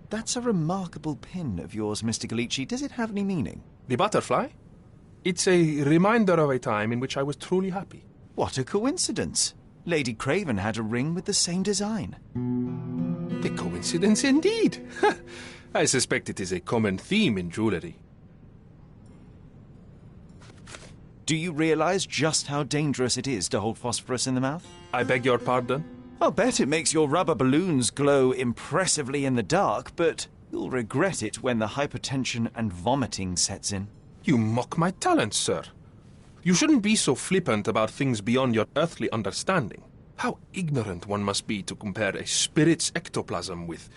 That's a remarkable pin of yours, Mr. Galici. Does it have any meaning? The butterfly? It's a reminder of a time in which I was truly happy. What a coincidence. Lady Craven had a ring with the same design. A coincidence indeed. I suspect it is a common theme in jewellery. Do you realize just how dangerous it is to hold phosphorus in the mouth? I beg your pardon? I'll bet it makes your rubber balloons glow impressively in the dark, but you'll regret it when the hypertension and vomiting sets in. You mock my talents, sir. You shouldn't be so flippant about things beyond your earthly understanding. How ignorant one must be to compare a spirit's ectoplasm with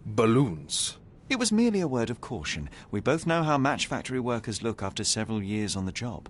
balloons. It was merely a word of caution. We both know how match factory workers look after several years on the job.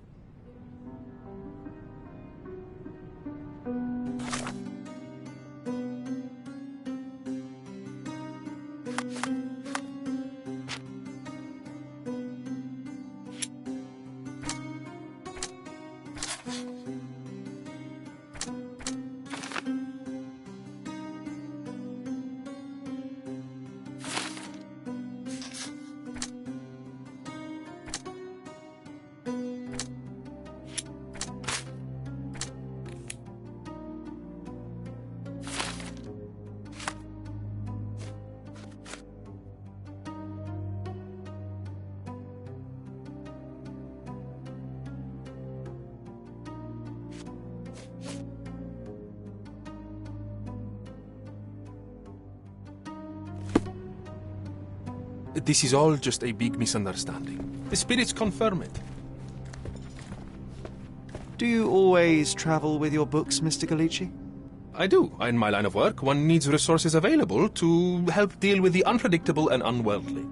This is all just a big misunderstanding. The spirits confirm it. Do you always travel with your books, Mr. Galici? I do. In my line of work, one needs resources available to help deal with the unpredictable and unworldly.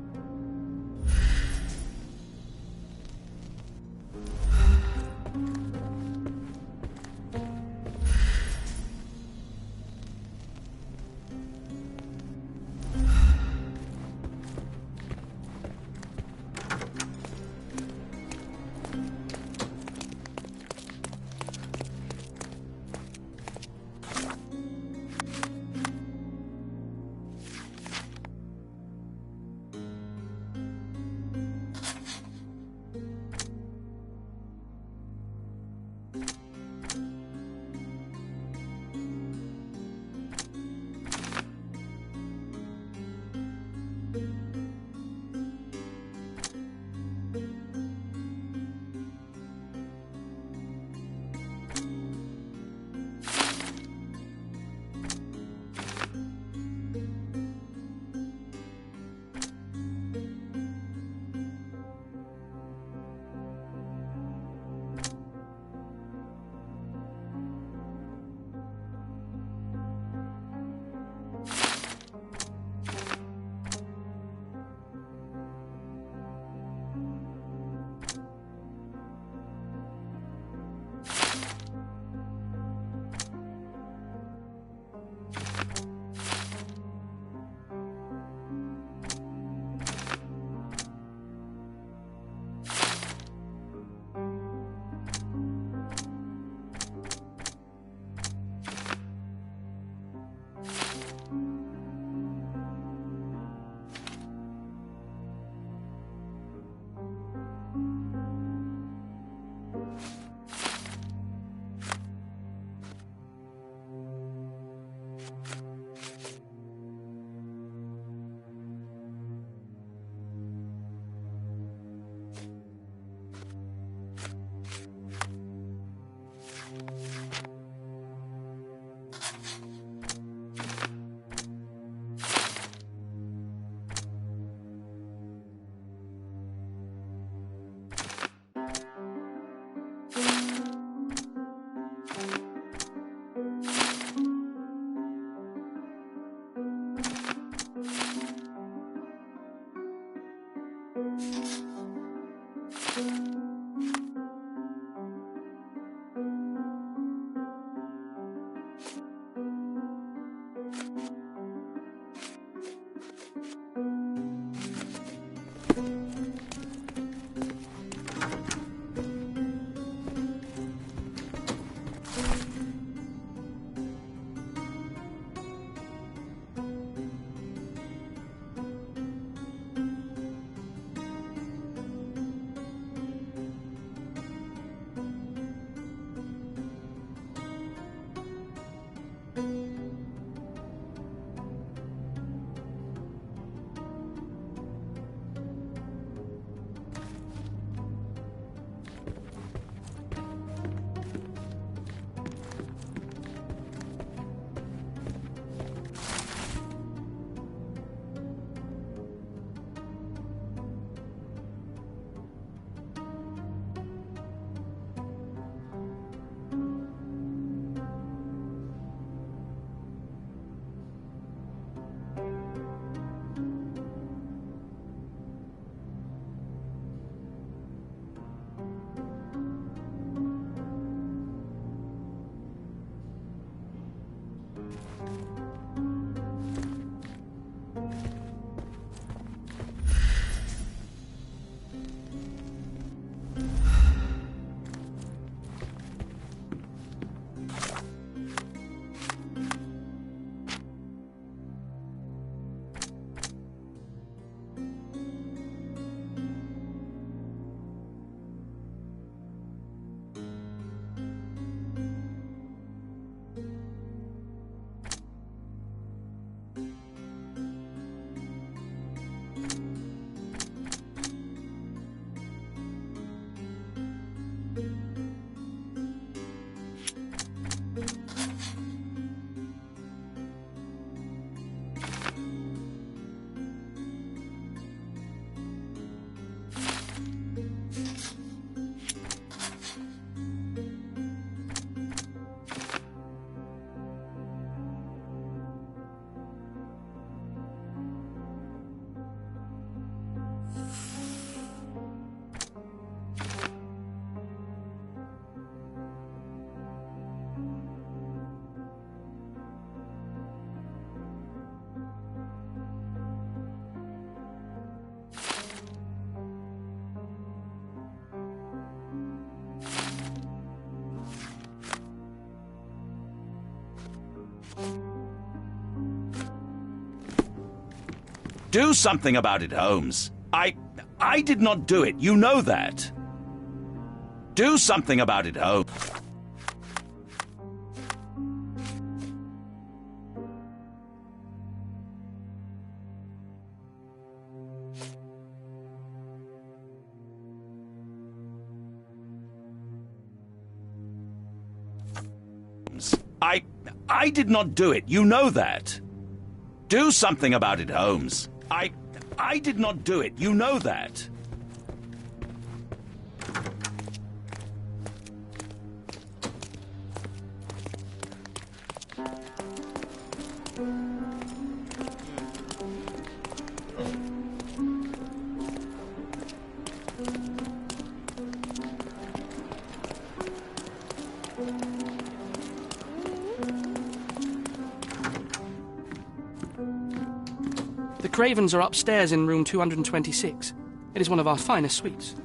Do something about it, Holmes. I did not do it. You know that. Do something about it, Holmes. I did not do it. You know that. Do something about it, Holmes. I did not do it. You know that. The Cravens are upstairs in room 226. It is one of our finest suites.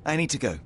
I need to go.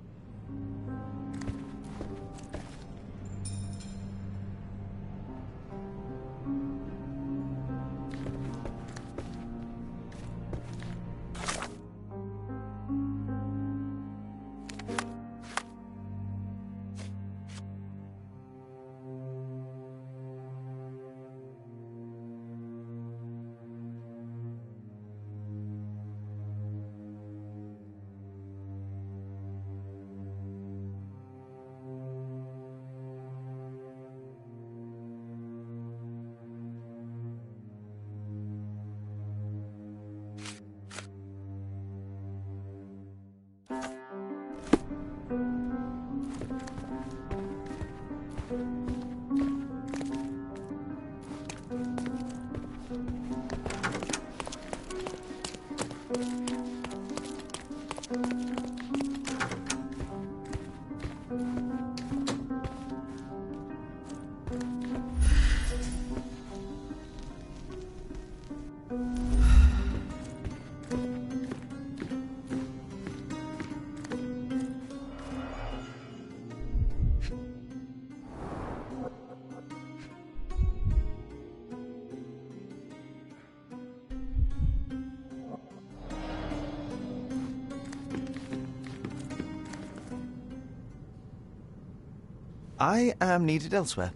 I am needed elsewhere.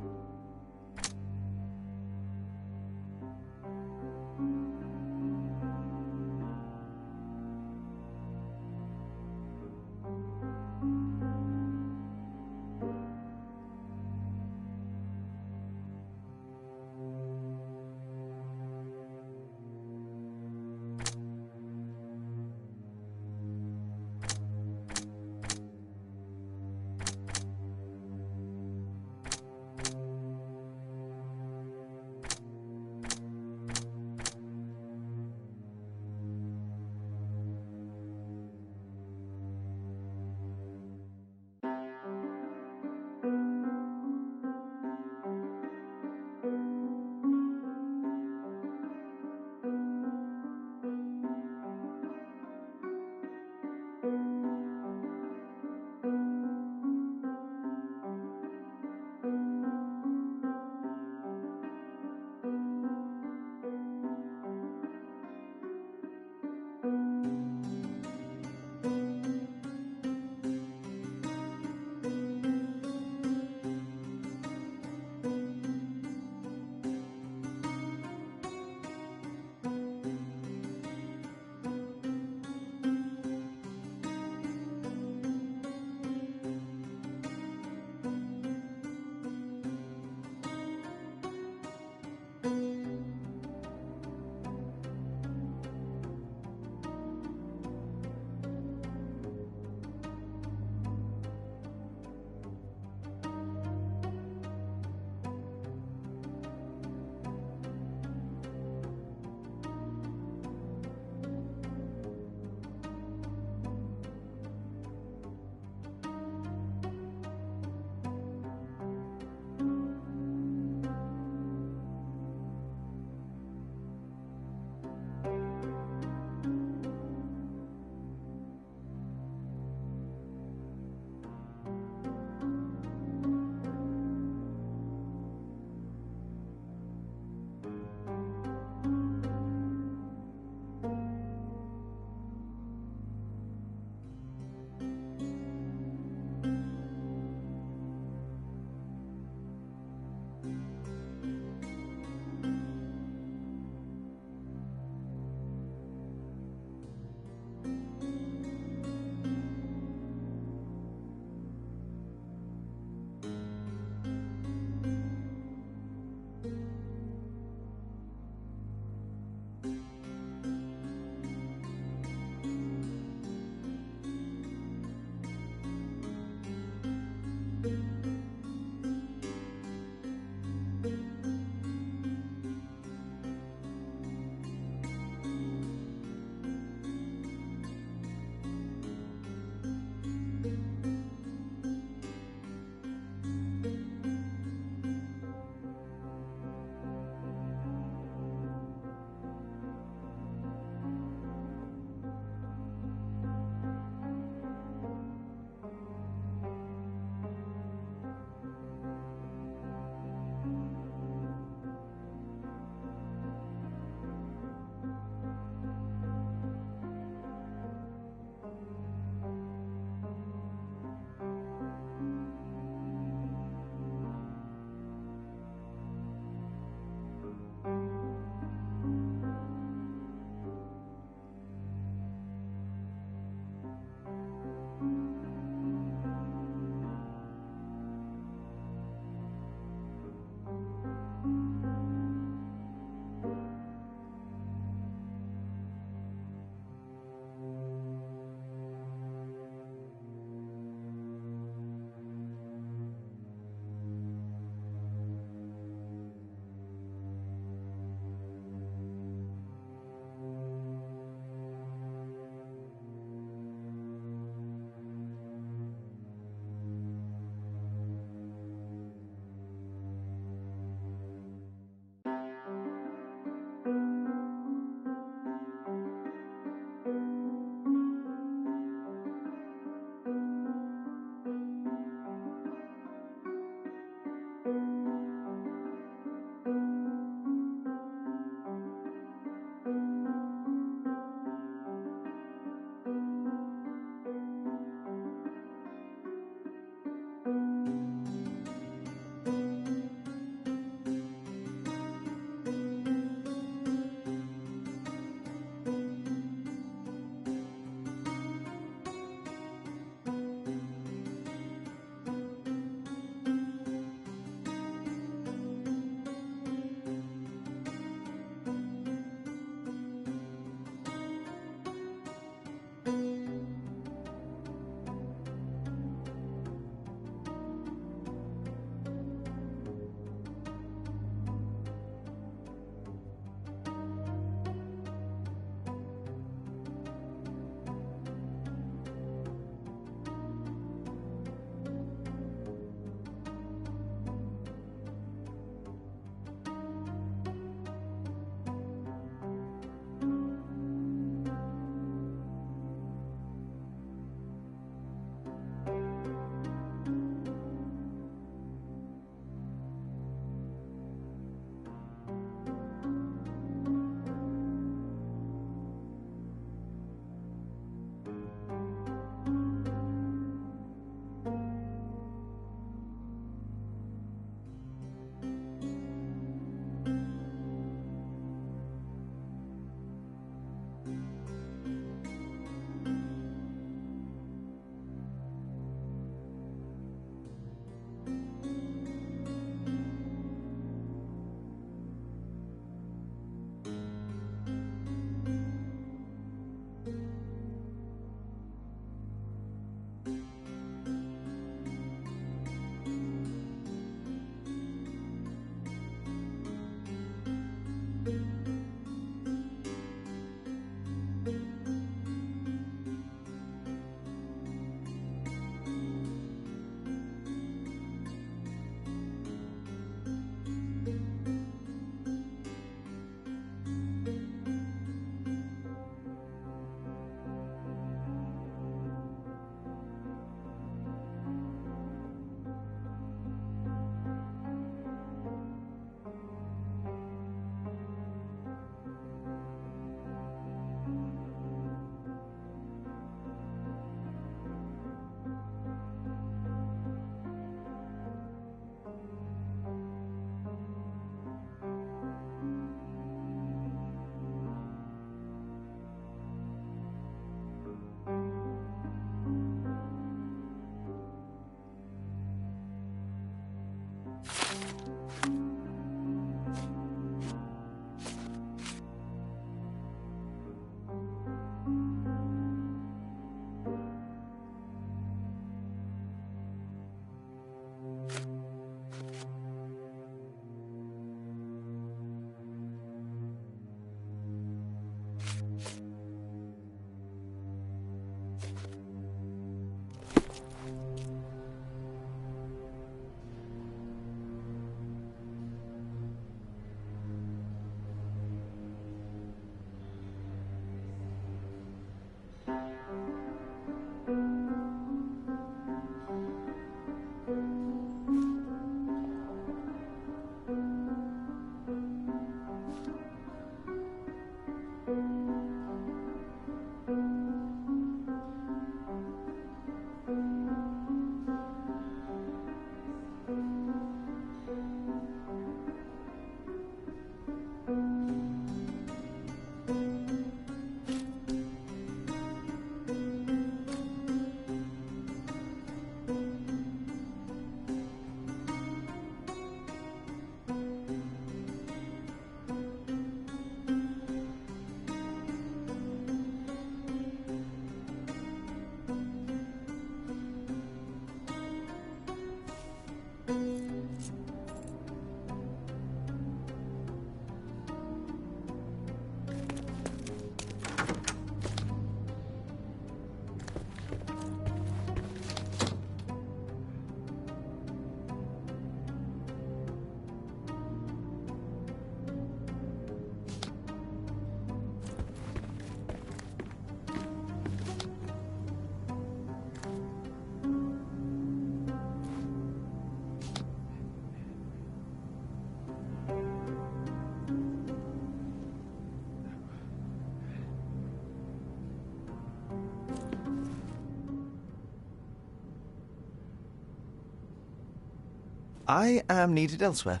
I am needed elsewhere.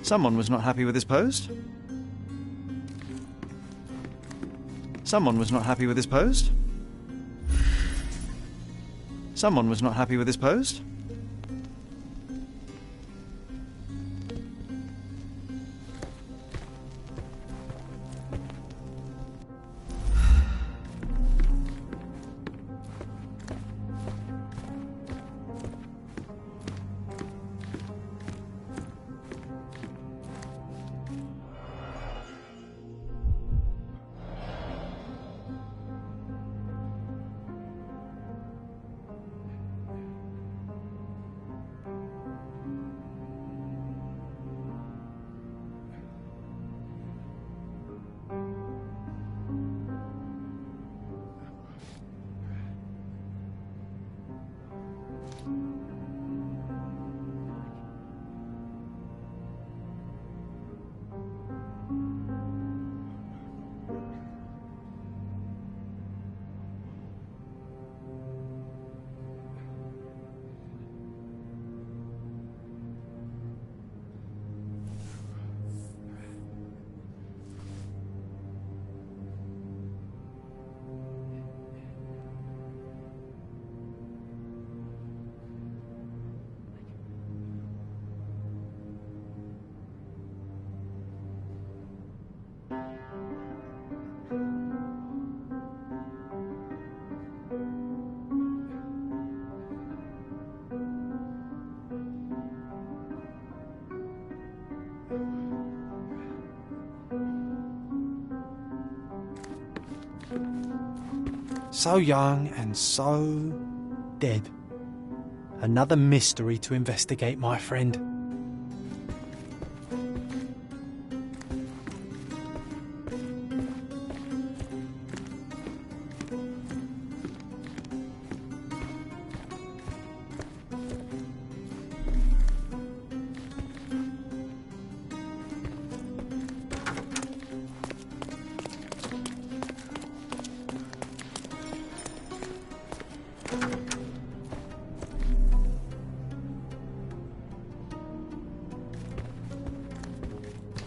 Someone was not happy with his post. Someone was not happy with his post. Someone was not happy with his post. So young and so dead. Another mystery to investigate, my friend.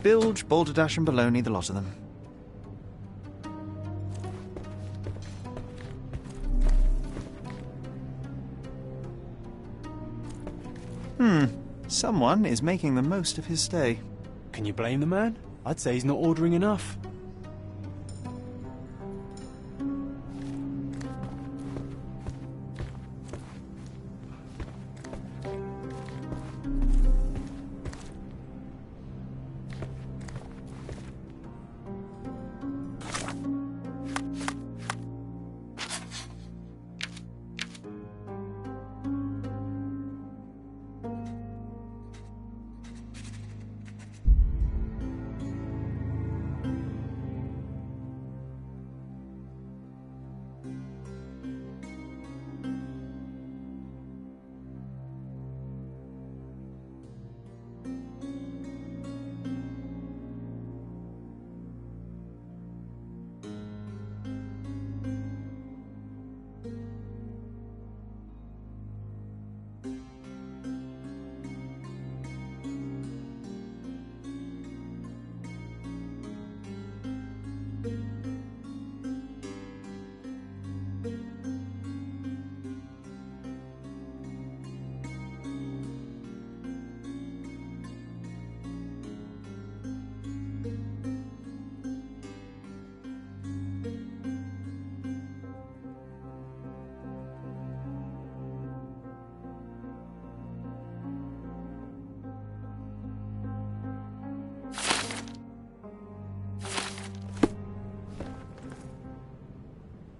Bilge, balderdash and baloney, the lot of them. Someone is making the most of his stay. Can you blame the man? I'd say he's not ordering enough.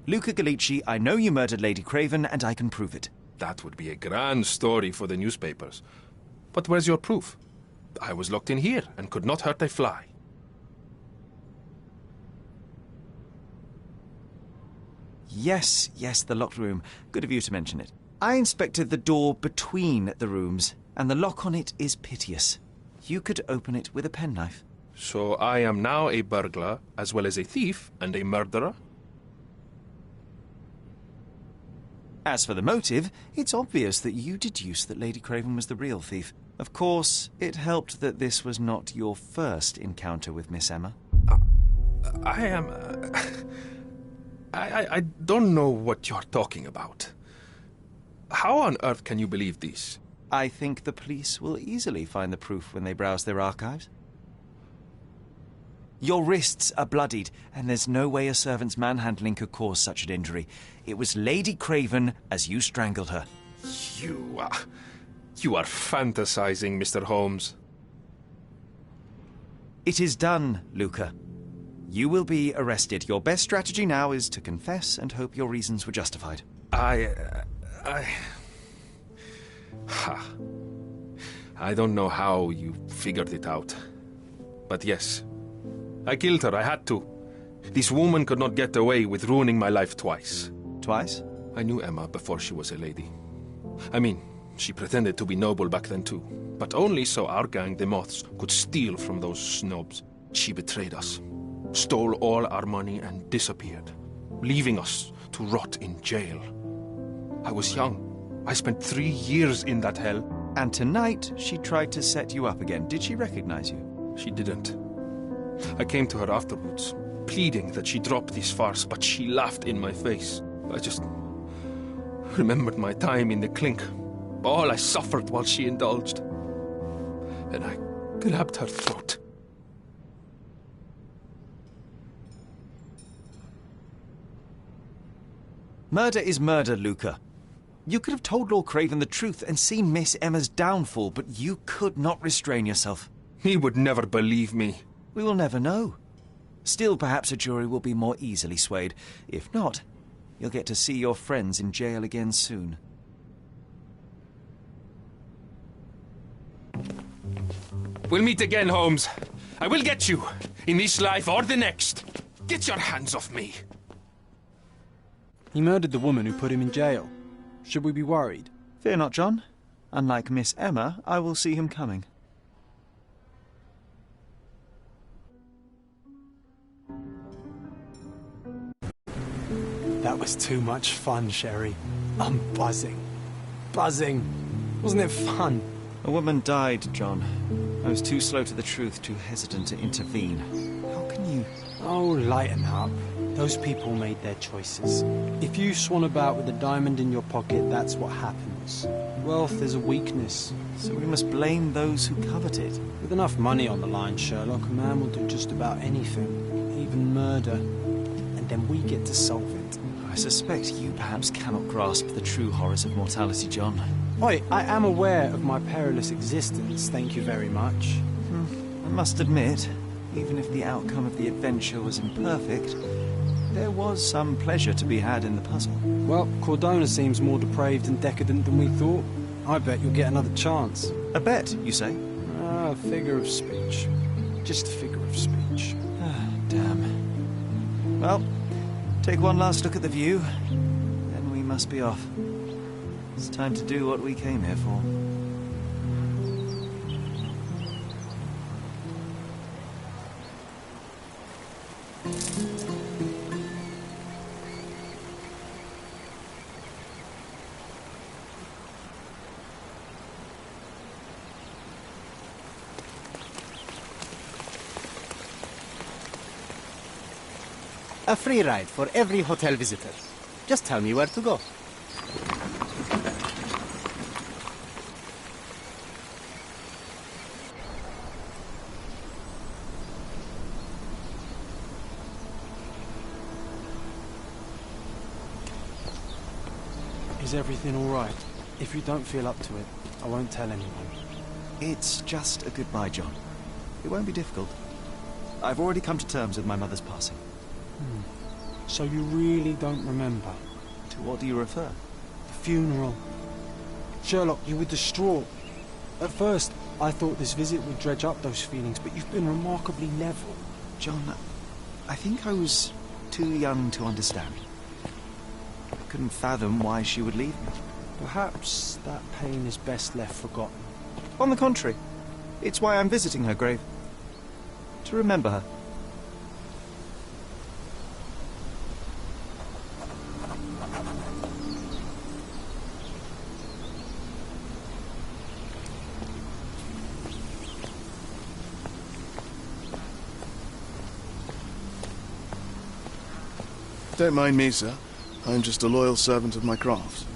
Luca Gallici, I know you murdered Lady Craven, and I can prove it. That would be a grand story for the newspapers. But where's your proof? I was locked in here and could not hurt a fly. Yes, the locked room. Good of you to mention it. I inspected the door between the rooms, and the lock on it is piteous. You could open it with a penknife. So I am now a burglar, as well as a thief and a murderer? As for the motive, it's obvious that you deduced that Lady Craven was the real thief. Of course, it helped that this was not your first encounter with Miss Emma. I don't know what you're talking about. How on earth can you believe this? I think the police will easily find the proof when they browse their archives. Your wrists are bloodied, and there's no way a servant's manhandling could cause such an injury. It was Lady Craven as you strangled her. You are fantasizing, Mr. Holmes. It is done, Luca. You will be arrested. Your best strategy now is to confess and hope your reasons were justified. I don't know how you figured it out. But yes, I killed her. I had to. This woman could not get away with ruining my life twice. Twice? I knew Emma before she was a lady. I mean, she pretended to be noble back then too. But only so our gang, the Moths, could steal from those snobs. She betrayed us, stole all our money and disappeared, leaving us to rot in jail. I was young. I spent 3 years in that hell. And tonight, she tried to set you up again. Did she recognize you? She didn't. I came to her afterwards, pleading that she drop this farce, but she laughed in my face. I just remembered my time in the clink, all I suffered while she indulged. And I grabbed her throat. Murder is murder, Luca. You could have told Lord Craven the truth and seen Miss Emma's downfall, but you could not restrain yourself. He would never believe me. We will never know. Still, perhaps a jury will be more easily swayed. If not, you'll get to see your friends in jail again soon. We'll meet again, Holmes. I will get you, in this life or the next. Get your hands off me. He murdered the woman who put him in jail. Should we be worried? Fear not, John. Unlike Miss Emma, I will see him coming. That was too much fun, Sherry. I'm buzzing. Buzzing. Wasn't it fun? A woman died, John. I was too slow to the truth, too hesitant to intervene. How can you... Oh, lighten up. Those people made their choices. If you swan about with a diamond in your pocket, that's what happens. Wealth is a weakness. So we must blame those who covet it. With enough money on the line, Sherlock, a man will do just about anything. Even murder. And then we get to solve it. I suspect you perhaps cannot grasp the true horrors of mortality, John. Oi, I am aware of my perilous existence, thank you very much. I must admit, even if the outcome of the adventure was imperfect, there was some pleasure to be had in the puzzle. Well, Cordona seems more depraved and decadent than we thought. I bet you'll get another chance. A bet, you say? A figure of speech. Just a figure of speech. Damn. Well, take one last look at the view, then we must be off. It's time to do what we came here for. A free ride for every hotel visitor. Just tell me where to go. Is everything all right? If you don't feel up to it, I won't tell anyone. It's just a goodbye, John. It won't be difficult. I've already come to terms with my mother's passing. So you really don't remember? To what do you refer? The funeral. Sherlock, you were distraught. At first, I thought this visit would dredge up those feelings, but you've been remarkably level. John, I think I was too young to understand. I couldn't fathom why she would leave me. Perhaps that pain is best left forgotten. On the contrary, it's why I'm visiting her grave. To remember her. Don't mind me, sir. I'm just a loyal servant of my craft.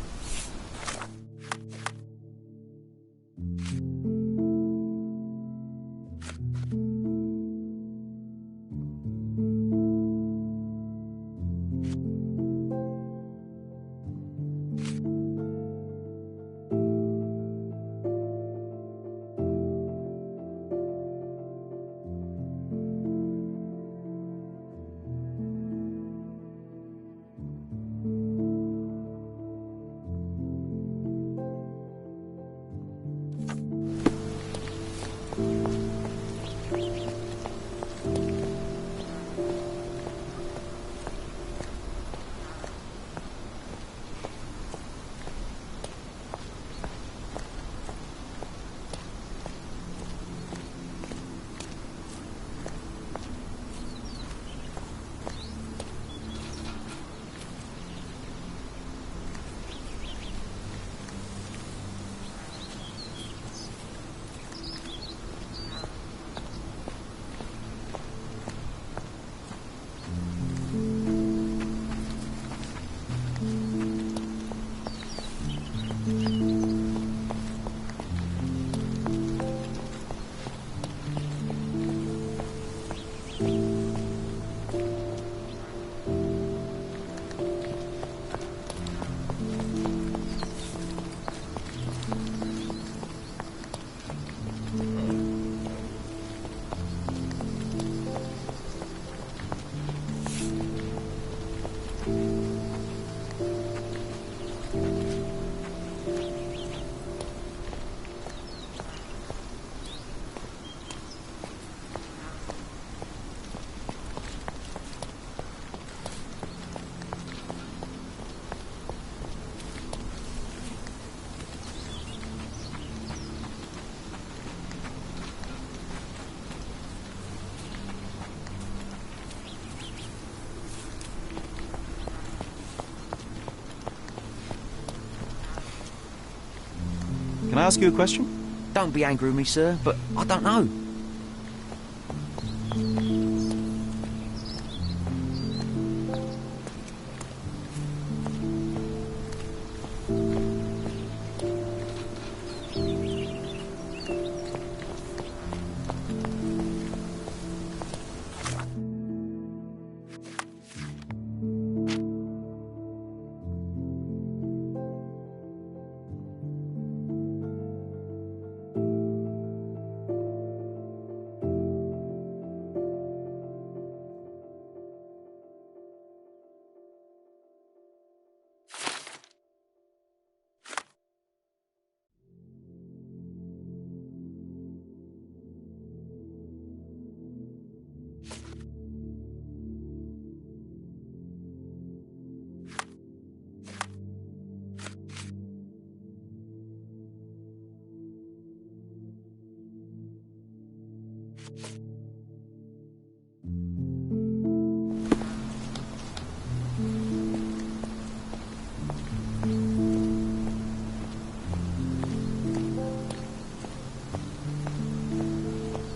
Can I ask you a question? Don't be angry with me, sir, but I don't know.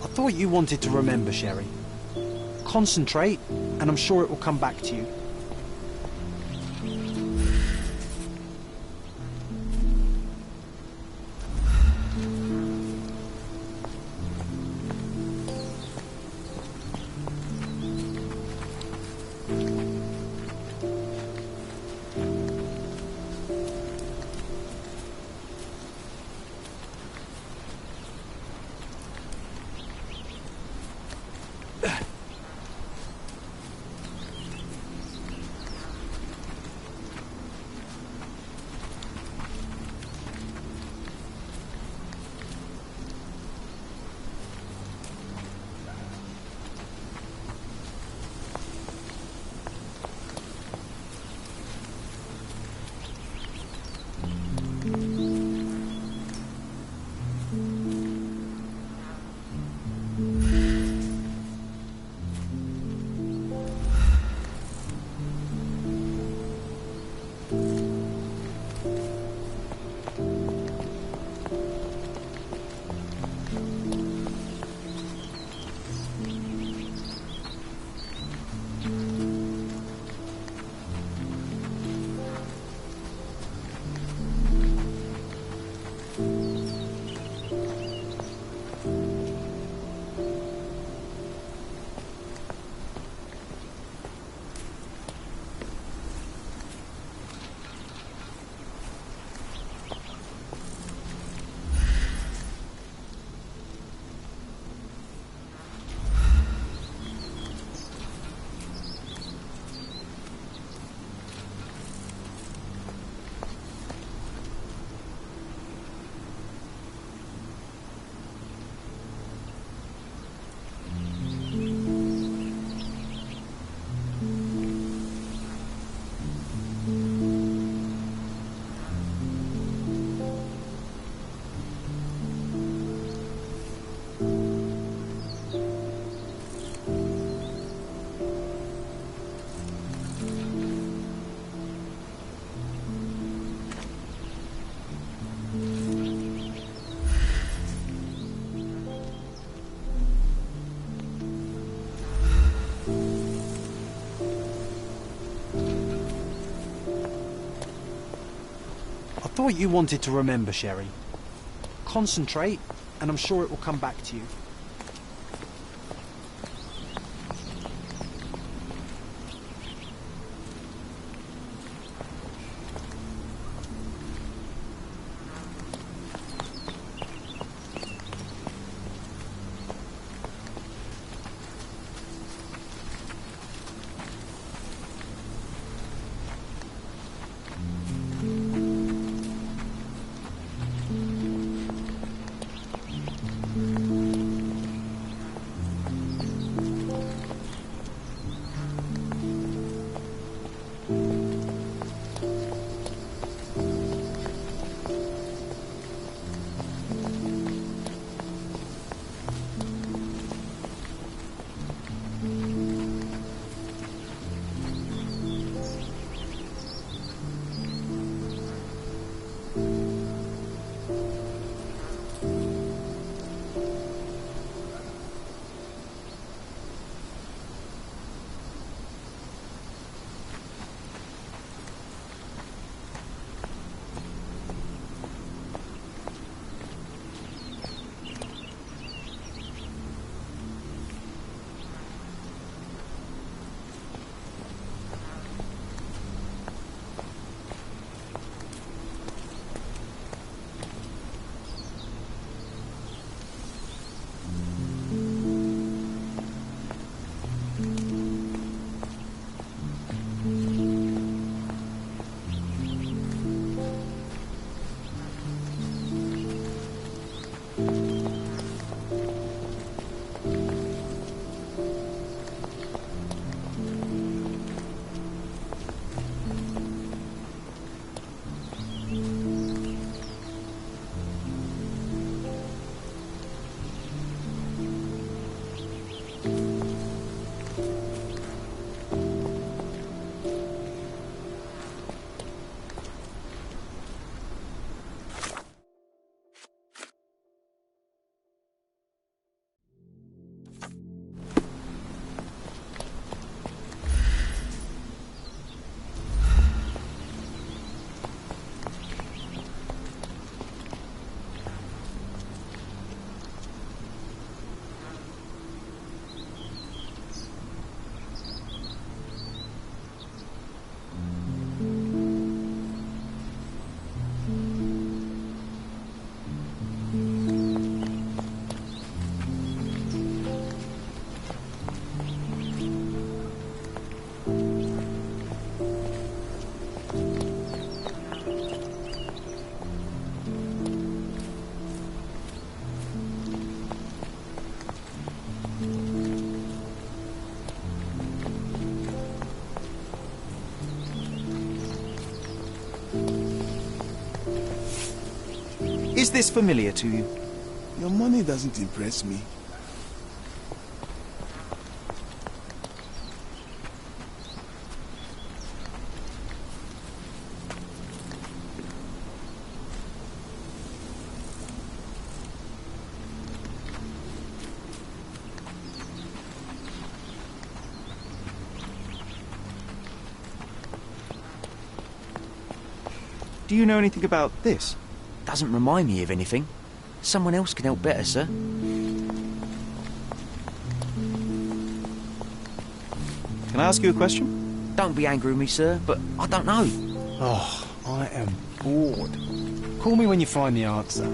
I thought you wanted to remember, Sherry. Concentrate, and I'm sure it will come back to you. thought you wanted to remember, Sherry. Concentrate, and I'm sure it will come back to you. Is this familiar to you? Your money doesn't impress me. Do you know anything about this? Doesn't remind me of anything. Someone else can help better, sir. Can I ask you a question? Don't be angry with me, sir, but I don't know. Oh, I am bored. Call me when you find the answer.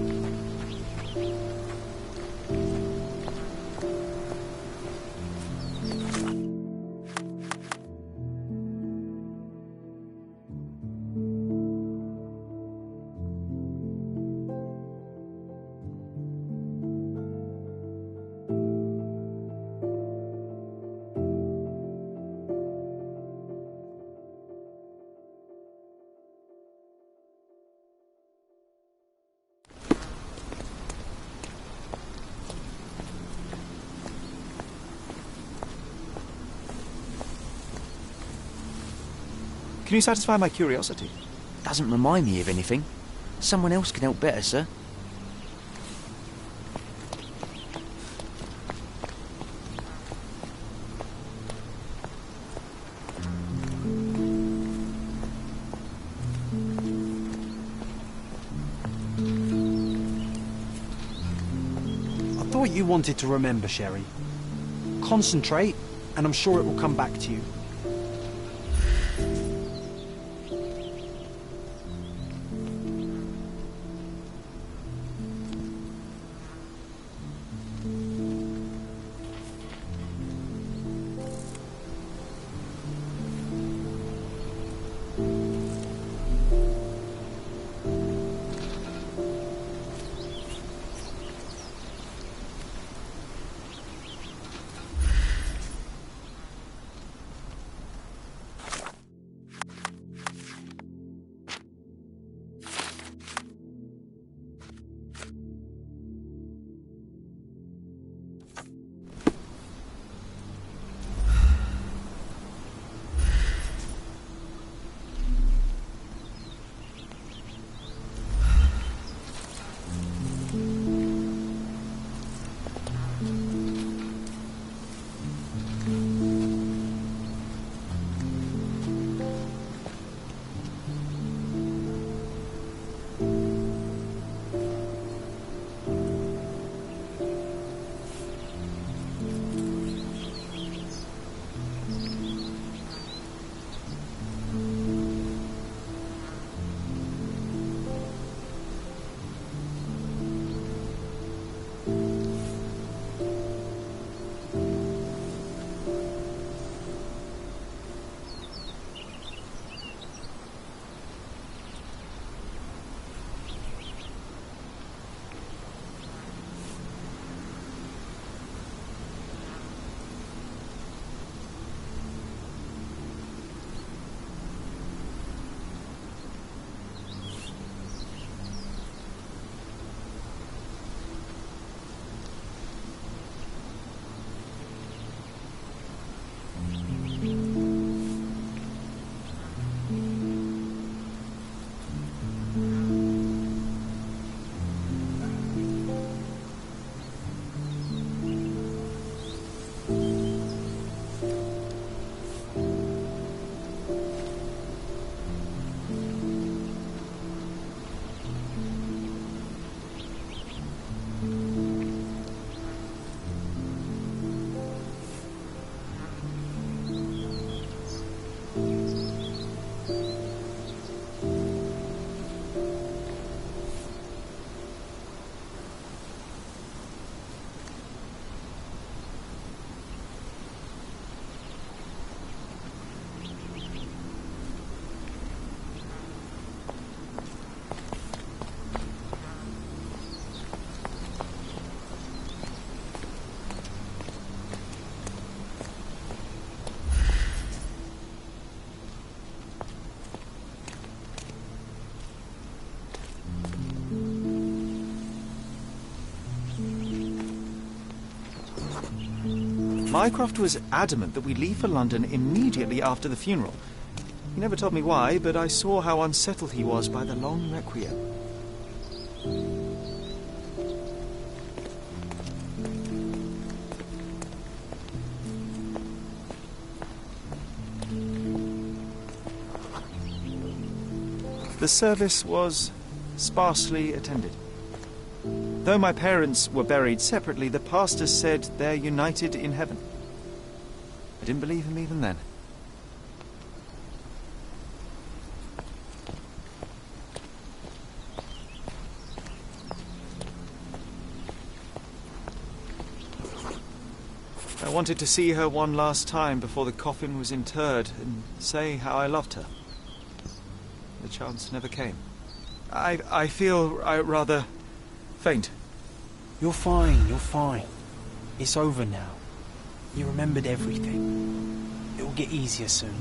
Can you satisfy my curiosity? Doesn't remind me of anything. Someone else can help better, sir. thought you wanted to remember, Sherry. Concentrate, and I'm sure it will come back to you. Mycroft was adamant that we leave for London immediately after the funeral. He never told me why, but I saw how unsettled he was by the long requiem. The service was sparsely attended. Though my parents were buried separately, the pastor said they're united in heaven. I didn't believe him even then. I wanted to see her one last time before the coffin was interred and say how I loved her. The chance never came. I feel rather faint. You're fine, you're fine. It's over now. You remembered everything. It will get easier soon.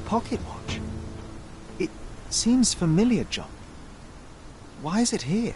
Pocket watch. It seems familiar, John. Why is it here?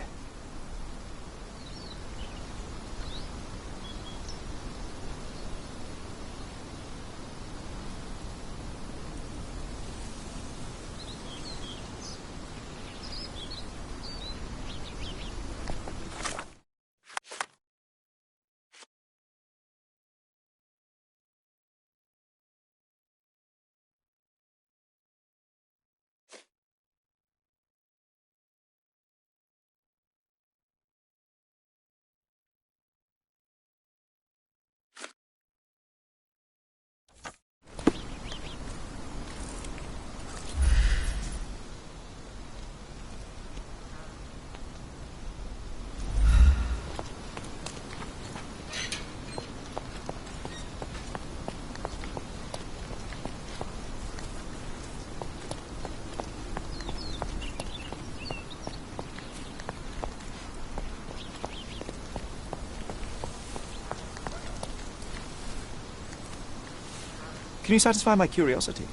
Can you satisfy my curiosity?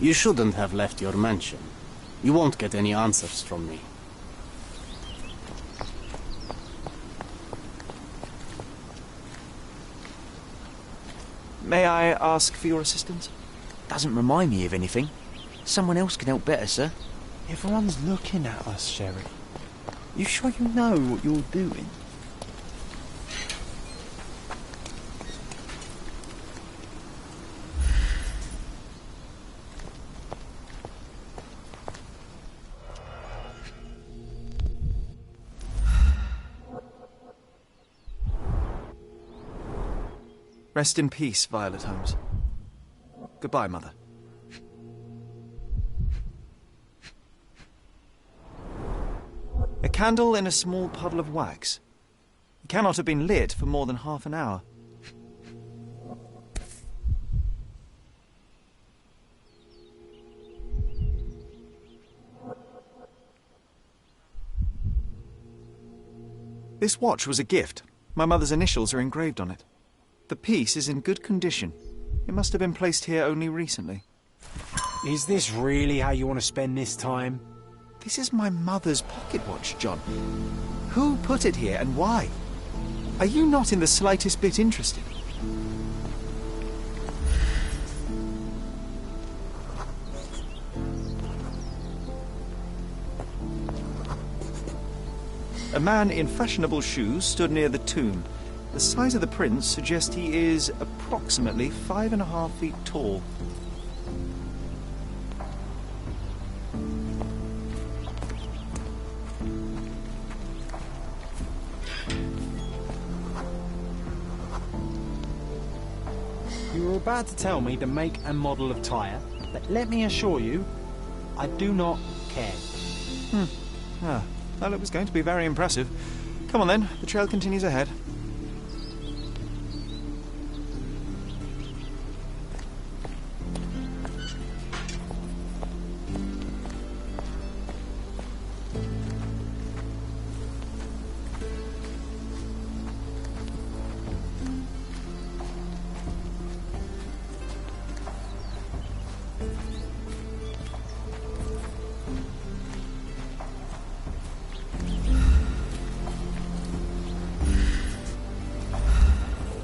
You shouldn't have left your mansion. You won't get any answers from me. May I ask for your assistance? Doesn't remind me of anything. Someone else can help better, sir. Everyone's looking at us, Sherry. You sure you know what you're doing? Rest in peace, Violet Holmes. Goodbye, Mother. A candle in a small puddle of wax. It cannot have been lit for more than half an hour. This watch was a gift. My mother's initials are engraved on it. The piece is in good condition. It must have been placed here only recently. Is this really how you want to spend this time? This is my mother's pocket watch, John. Who put it here and why? Are you not in the slightest bit interested? A man in fashionable shoes stood near the tomb. The size of the prints suggests he is approximately 5.5 feet tall. You were about to tell me the make and model of tyre, but let me assure you, I do not care. Well, it was going to be very impressive. Come on then, the trail continues ahead.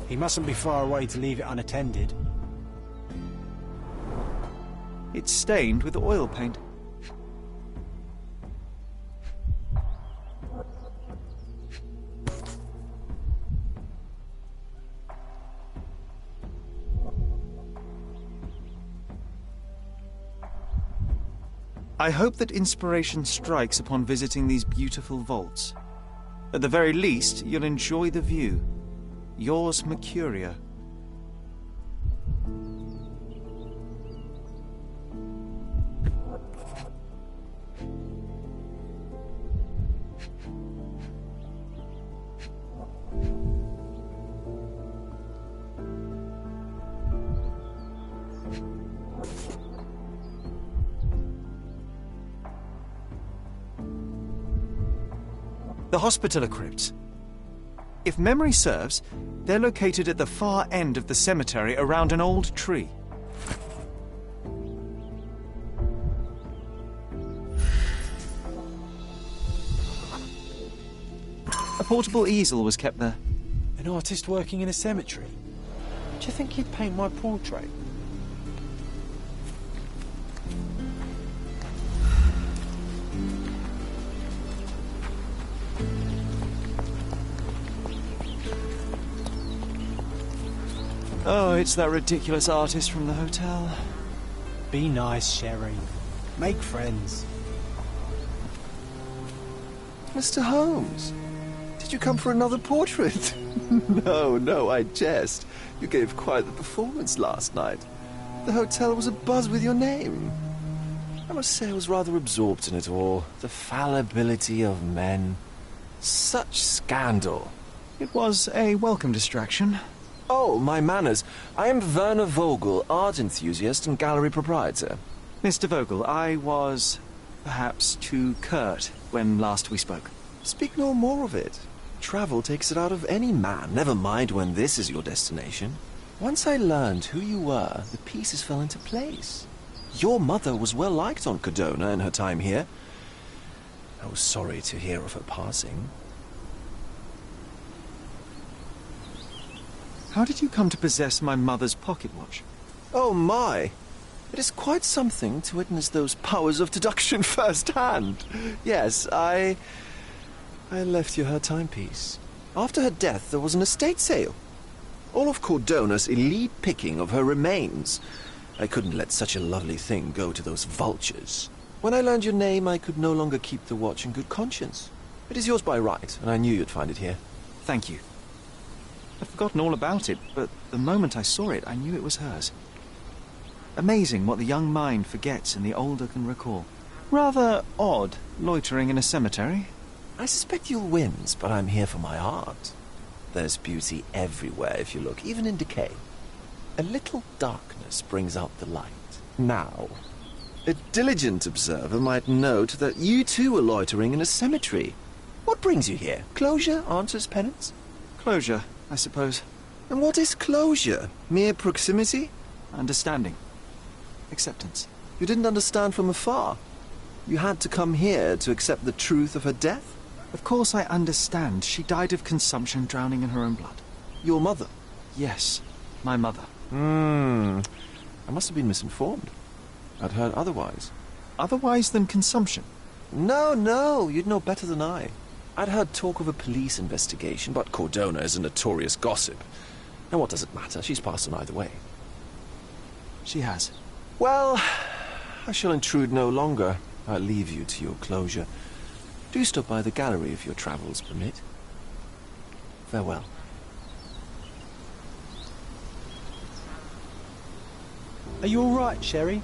He mustn't be far away to leave it unattended. It's stained with oil paint. I hope that inspiration strikes upon visiting these beautiful vaults. At the very least, you'll enjoy the view. Yours, Mercurio. The Hospitaller crypts. If memory serves, they're located at the far end of the cemetery around an old tree. A portable easel was kept there. An artist working in a cemetery? Do you think he'd paint my portrait? Oh, it's that ridiculous artist from the hotel. Be nice, Sherry. Make friends. Mr. Holmes, did you come for another portrait? No, I jest. You gave quite the performance last night. The hotel was abuzz with your name. I must say I was rather absorbed in it all. The fallibility of men. Such scandal. It was a welcome distraction. Oh, my manners. I am Werner Vogel, art enthusiast and gallery proprietor. Mr. Vogel, I was perhaps too curt when last we spoke. Speak no more of it. Travel takes it out of any man, never mind when this is your destination. Once I learned who you were, the pieces fell into place. Your mother was well liked on Cordona in her time here. I was sorry to hear of her passing. How did you come to possess my mother's pocket watch? Oh my! It is quite something to witness those powers of deduction firsthand. Yes, I left you her timepiece. After her death, there was an estate sale. All of Cordona's elite picking of her remains. I couldn't let such a lovely thing go to those vultures. When I learned your name, I could no longer keep the watch in good conscience. It is yours by right, and I knew you'd find it here. Thank you. I'd forgotten all about it, but the moment I saw it, I knew it was hers. Amazing what the young mind forgets and the older can recall. Rather odd, loitering in a cemetery. I suspect you'll win, but I'm here for my art. There's beauty everywhere if you look, even in decay. A little darkness brings out the light. Now, a diligent observer might note that you too are loitering in a cemetery. What brings you here? Closure answers penance? Closure, I suppose. And what is closure? Mere proximity? Understanding. Acceptance. You didn't understand from afar. You had to come here to accept the truth of her death? Of course I understand. She died of consumption, drowning in her own blood. Your mother? Yes, my mother. I must have been misinformed. I'd heard otherwise. Otherwise than consumption? No, you'd know better than I. I'd heard talk of a police investigation, but Cordona is a notorious gossip. And what does it matter? She's passed on either way. She has. Well, I shall intrude no longer. I'll leave you to your closure. Do stop by the gallery if your travels permit. Farewell. Are you all right, Sherry?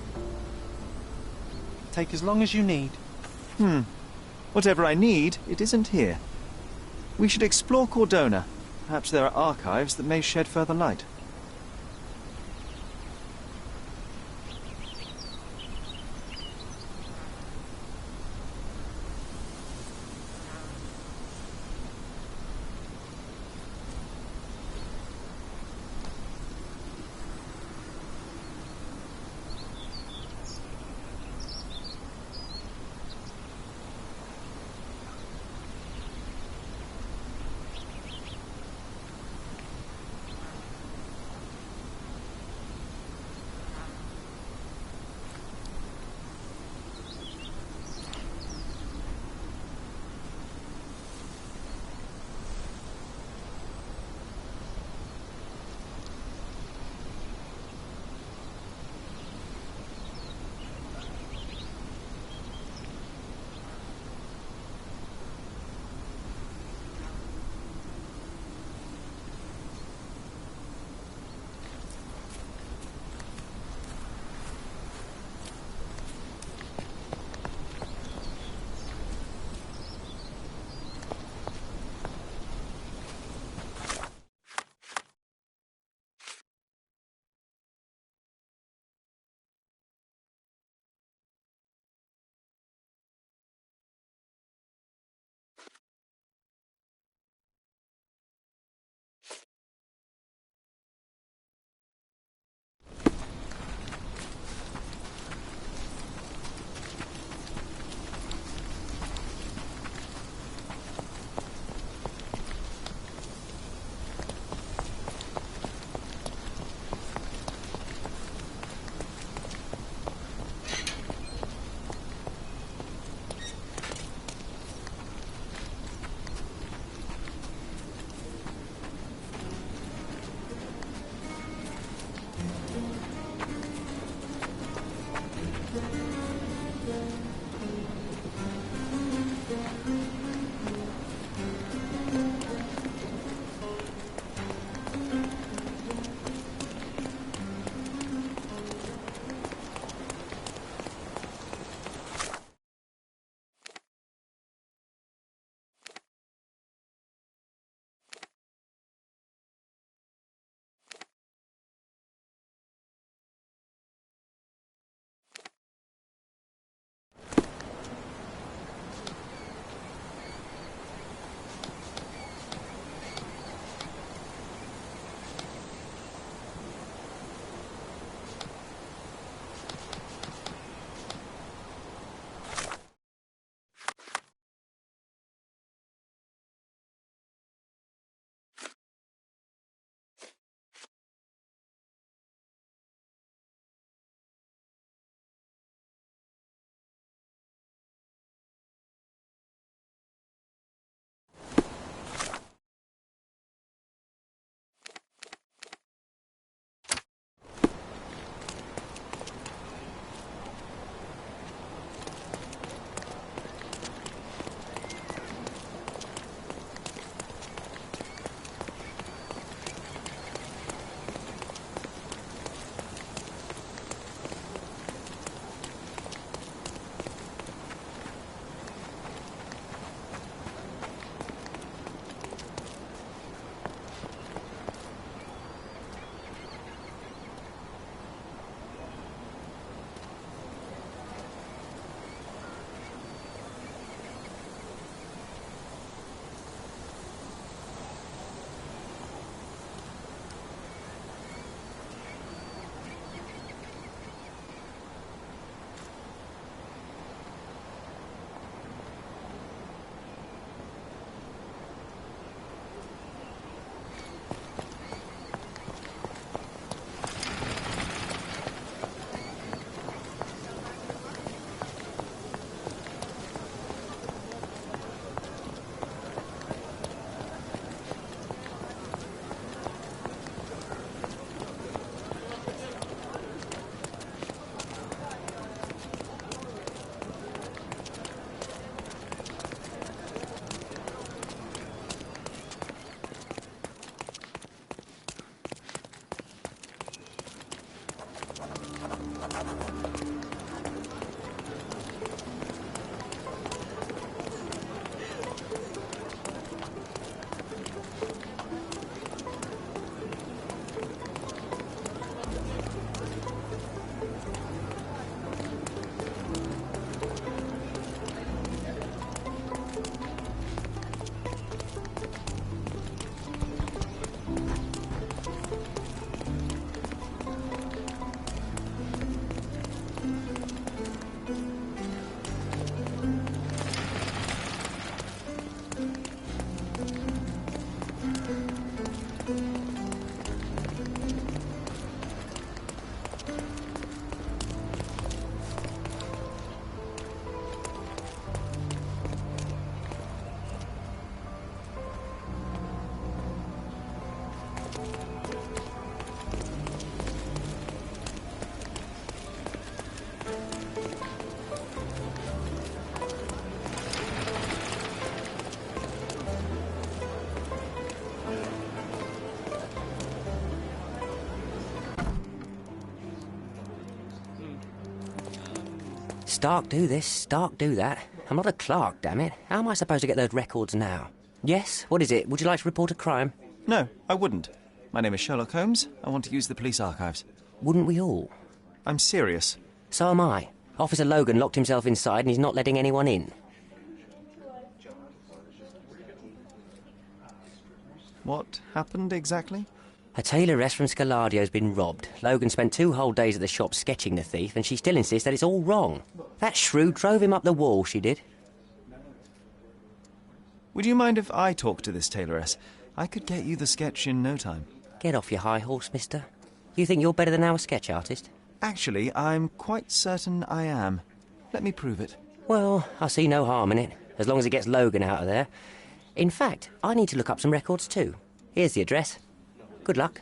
Take as long as you need. Whatever I need, it isn't here. We should explore Cordona. Perhaps there are archives that may shed further light. Stark do this, Stark do that. I'm not a clerk, damn it. How am I supposed to get those records now? Yes? What is it? Would you like to report a crime? No, I wouldn't. My name is Sherlock Holmes. I want to use the police archives. Wouldn't we all? I'm serious. So am I. Officer Logan locked himself inside and he's not letting anyone in. What happened exactly? A tailoress from Scaladio's been robbed. Logan spent 2 whole days at the shop sketching the thief, and she still insists that it's all wrong. That shrew drove him up the wall, she did. Would you mind if I talk to this tailoress? I could get you the sketch in no time. Get off your high horse, mister. You think you're better than our sketch artist? Actually, I'm quite certain I am. Let me prove it. Well, I see no harm in it, as long as it gets Logan out of there. In fact, I need to look up some records too. Here's the address. Good luck.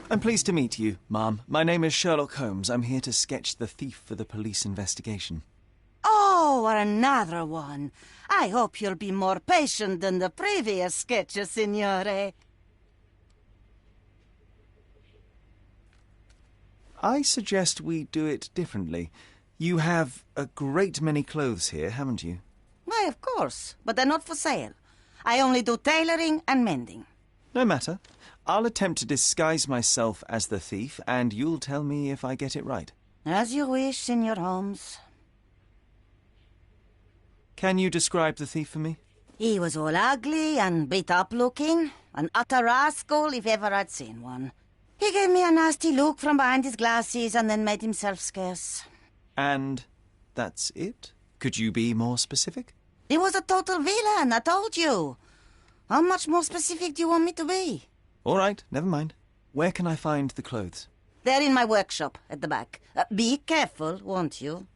I'm pleased to meet you, ma'am. My name is Sherlock Holmes. I'm here to sketch the thief for the police investigation. Oh, another one. I hope you'll be more patient than the previous sketches, signore. I suggest we do it differently. You have a great many clothes here, haven't you? Why, of course, but they're not for sale. I only do tailoring and mending. No matter. I'll attempt to disguise myself as the thief, and you'll tell me if I get it right. As you wish, Signor Holmes. Can you describe the thief for me? He was all ugly and beat-up looking. An utter rascal if ever I'd seen one. He gave me a nasty look from behind his glasses and then made himself scarce. And that's it? Could you be more specific? He was a total villain, I told you. How much more specific do you want me to be? All right, never mind. Where can I find the clothes? They're in my workshop at the back. Be careful, won't you?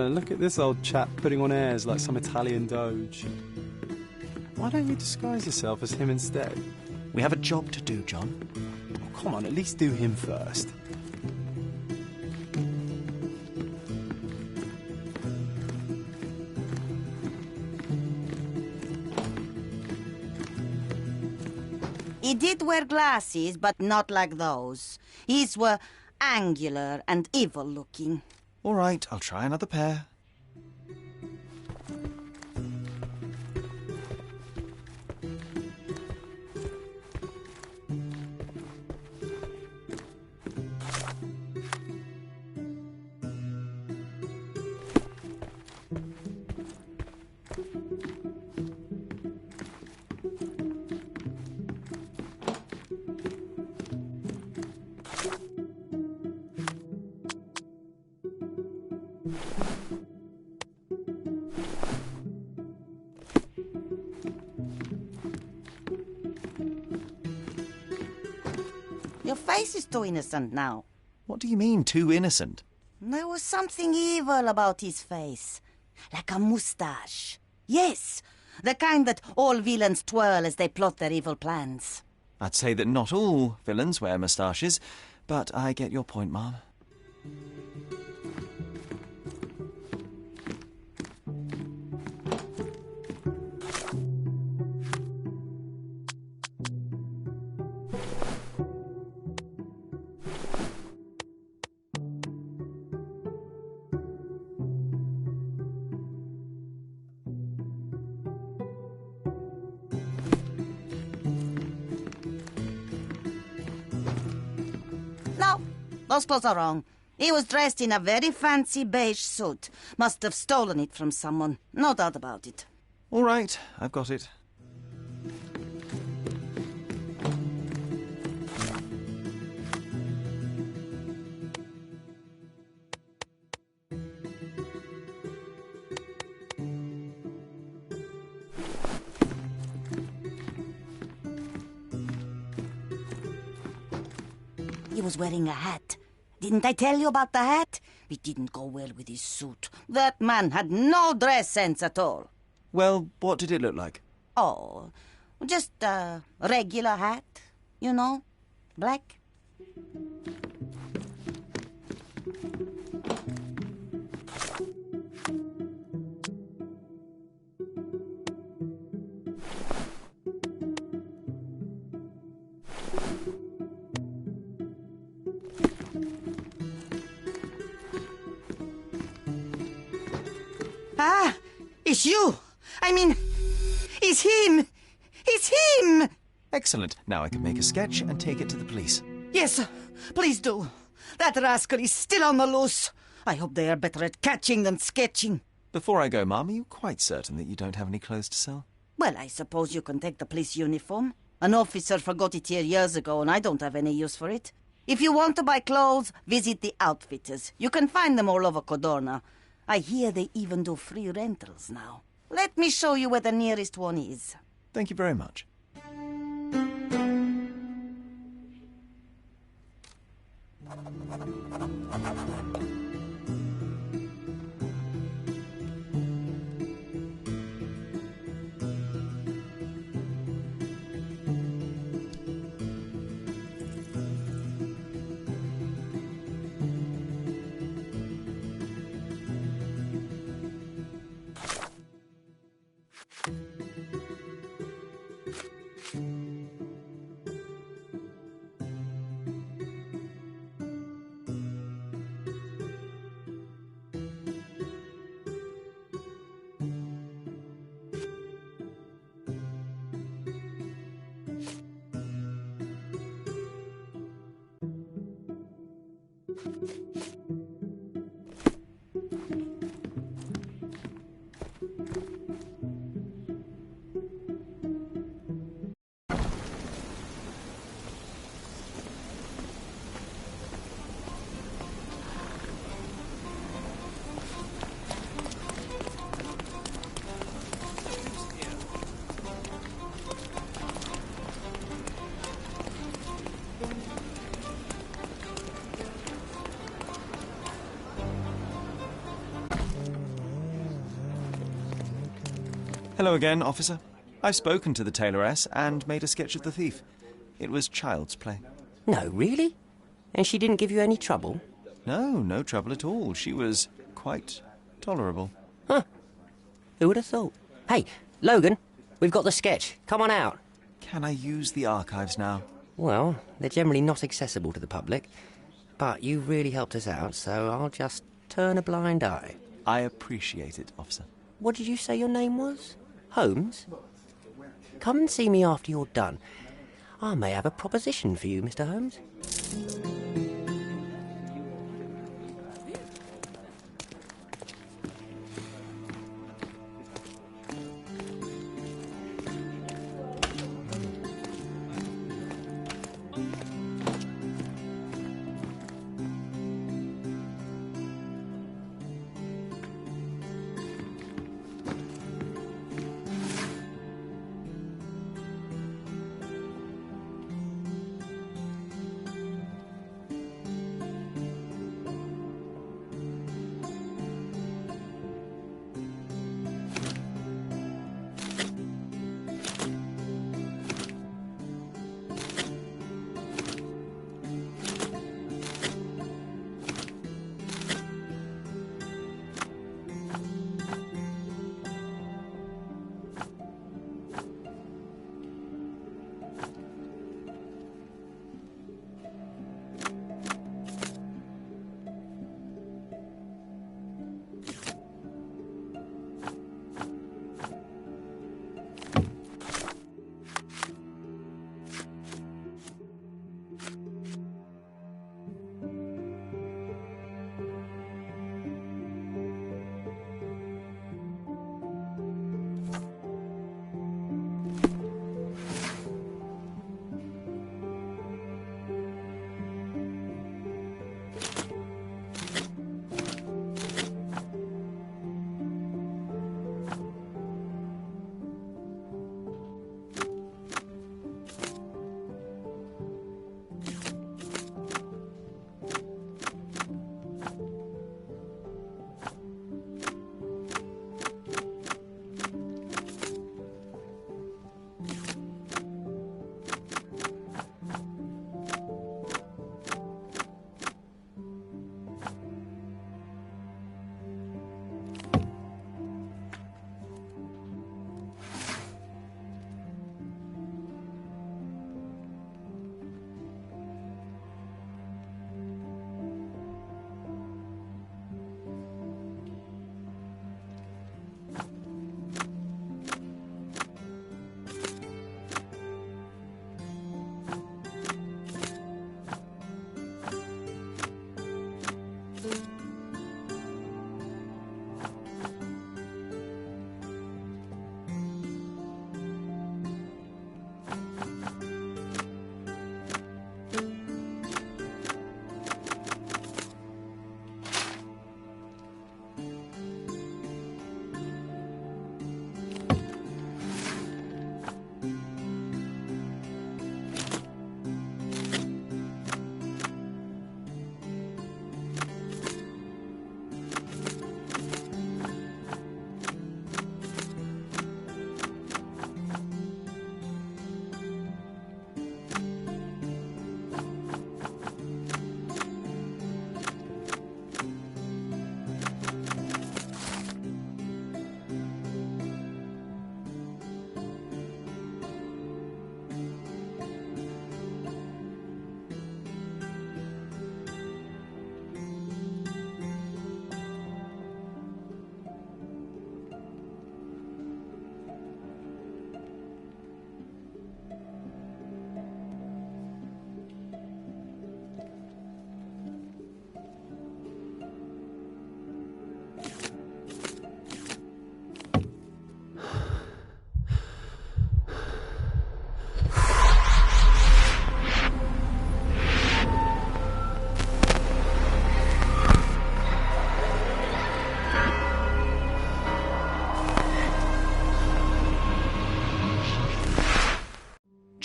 Look at this old chap putting on airs like some Italian doge. Why don't you disguise yourself as him instead? We have a job to do, John. Oh, come on, at least do him first. He did wear glasses, but not like those. His were angular and evil-looking. All right, I'll try another pair. Your face is too innocent now. What do you mean, too innocent? There was something evil about his face. Like a moustache. Yes, the kind that all villains twirl as they plot their evil plans. I'd say that not all villains wear moustaches, but I get your point, Mom. No, those clothes are wrong. He was dressed in a very fancy beige suit. Must have stolen it from someone. No doubt about it. All right, I've got it. He was wearing a hat. Didn't I tell you about the hat? It didn't go well with his suit. That man had no dress sense at all. Well, what did it look like? Oh, just a regular hat, you know, black. Ah, it's you. I mean, it's him. It's him. Excellent. Now I can make a sketch and take it to the police. Yes, please do. That rascal is still on the loose. I hope they are better at catching than sketching. Before I go, Mum, are you quite certain that you don't have any clothes to sell? Well, I suppose you can take the police uniform. An officer forgot it here years ago, and I don't have any use for it. If you want to buy clothes, visit the outfitters. You can find them all over Codorna. I hear they even do free rentals now. Let me show you where the nearest one is. Thank you very much. Hello again, officer. I've spoken to the tailoress and made a sketch of the thief. It was child's play. No, really? And she didn't give you any trouble? No trouble at all. She was quite tolerable. Huh. Who would have thought? Hey, Logan, we've got the sketch. Come on out. Can I use the archives now? Well, they're generally not accessible to the public. But you really helped us out, so I'll just turn a blind eye. I appreciate it, officer. What did you say your name was? Holmes? Come and see me after you're done. I may have a proposition for you, Mr. Holmes.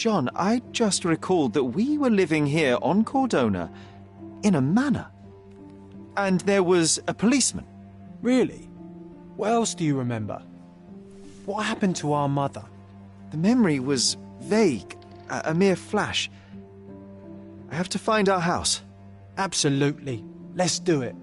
John, I just recalled that we were living here on Cordona in a manor. And there was a policeman. Really? What else do you remember? What happened to our mother? The memory was vague. a mere flash. I have to find our house. Absolutely. Let's do it.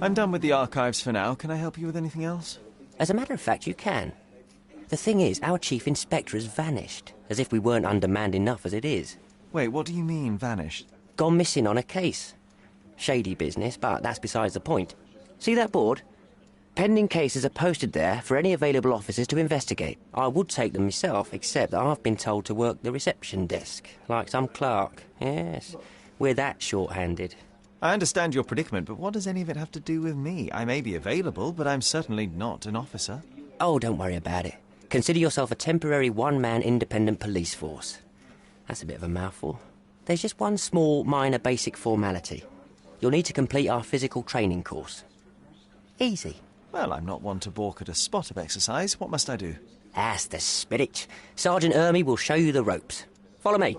I'm done with the archives for now. Can I help you with anything else? As a matter of fact, you can. The thing is, our chief inspector has vanished, as if we weren't undermanned enough as it is. Wait, what do you mean, vanished? Gone missing on a case. Shady business, but that's besides the point. See that board? Pending cases are posted there for any available officers to investigate. I would take them myself, except that I've been told to work the reception desk, like some clerk. Yes, we're that short-handed. I understand your predicament, but what does any of it have to do with me? I may be available, but I'm certainly not an officer. Oh, don't worry about it. Consider yourself a temporary one-man independent police force. That's a bit of a mouthful. There's just one small, minor basic formality. You'll need to complete our physical training course. Easy. Well, I'm not one to balk at a spot of exercise. What must I do? That's the spirit. Sergeant Ermy will show you the ropes. Follow me.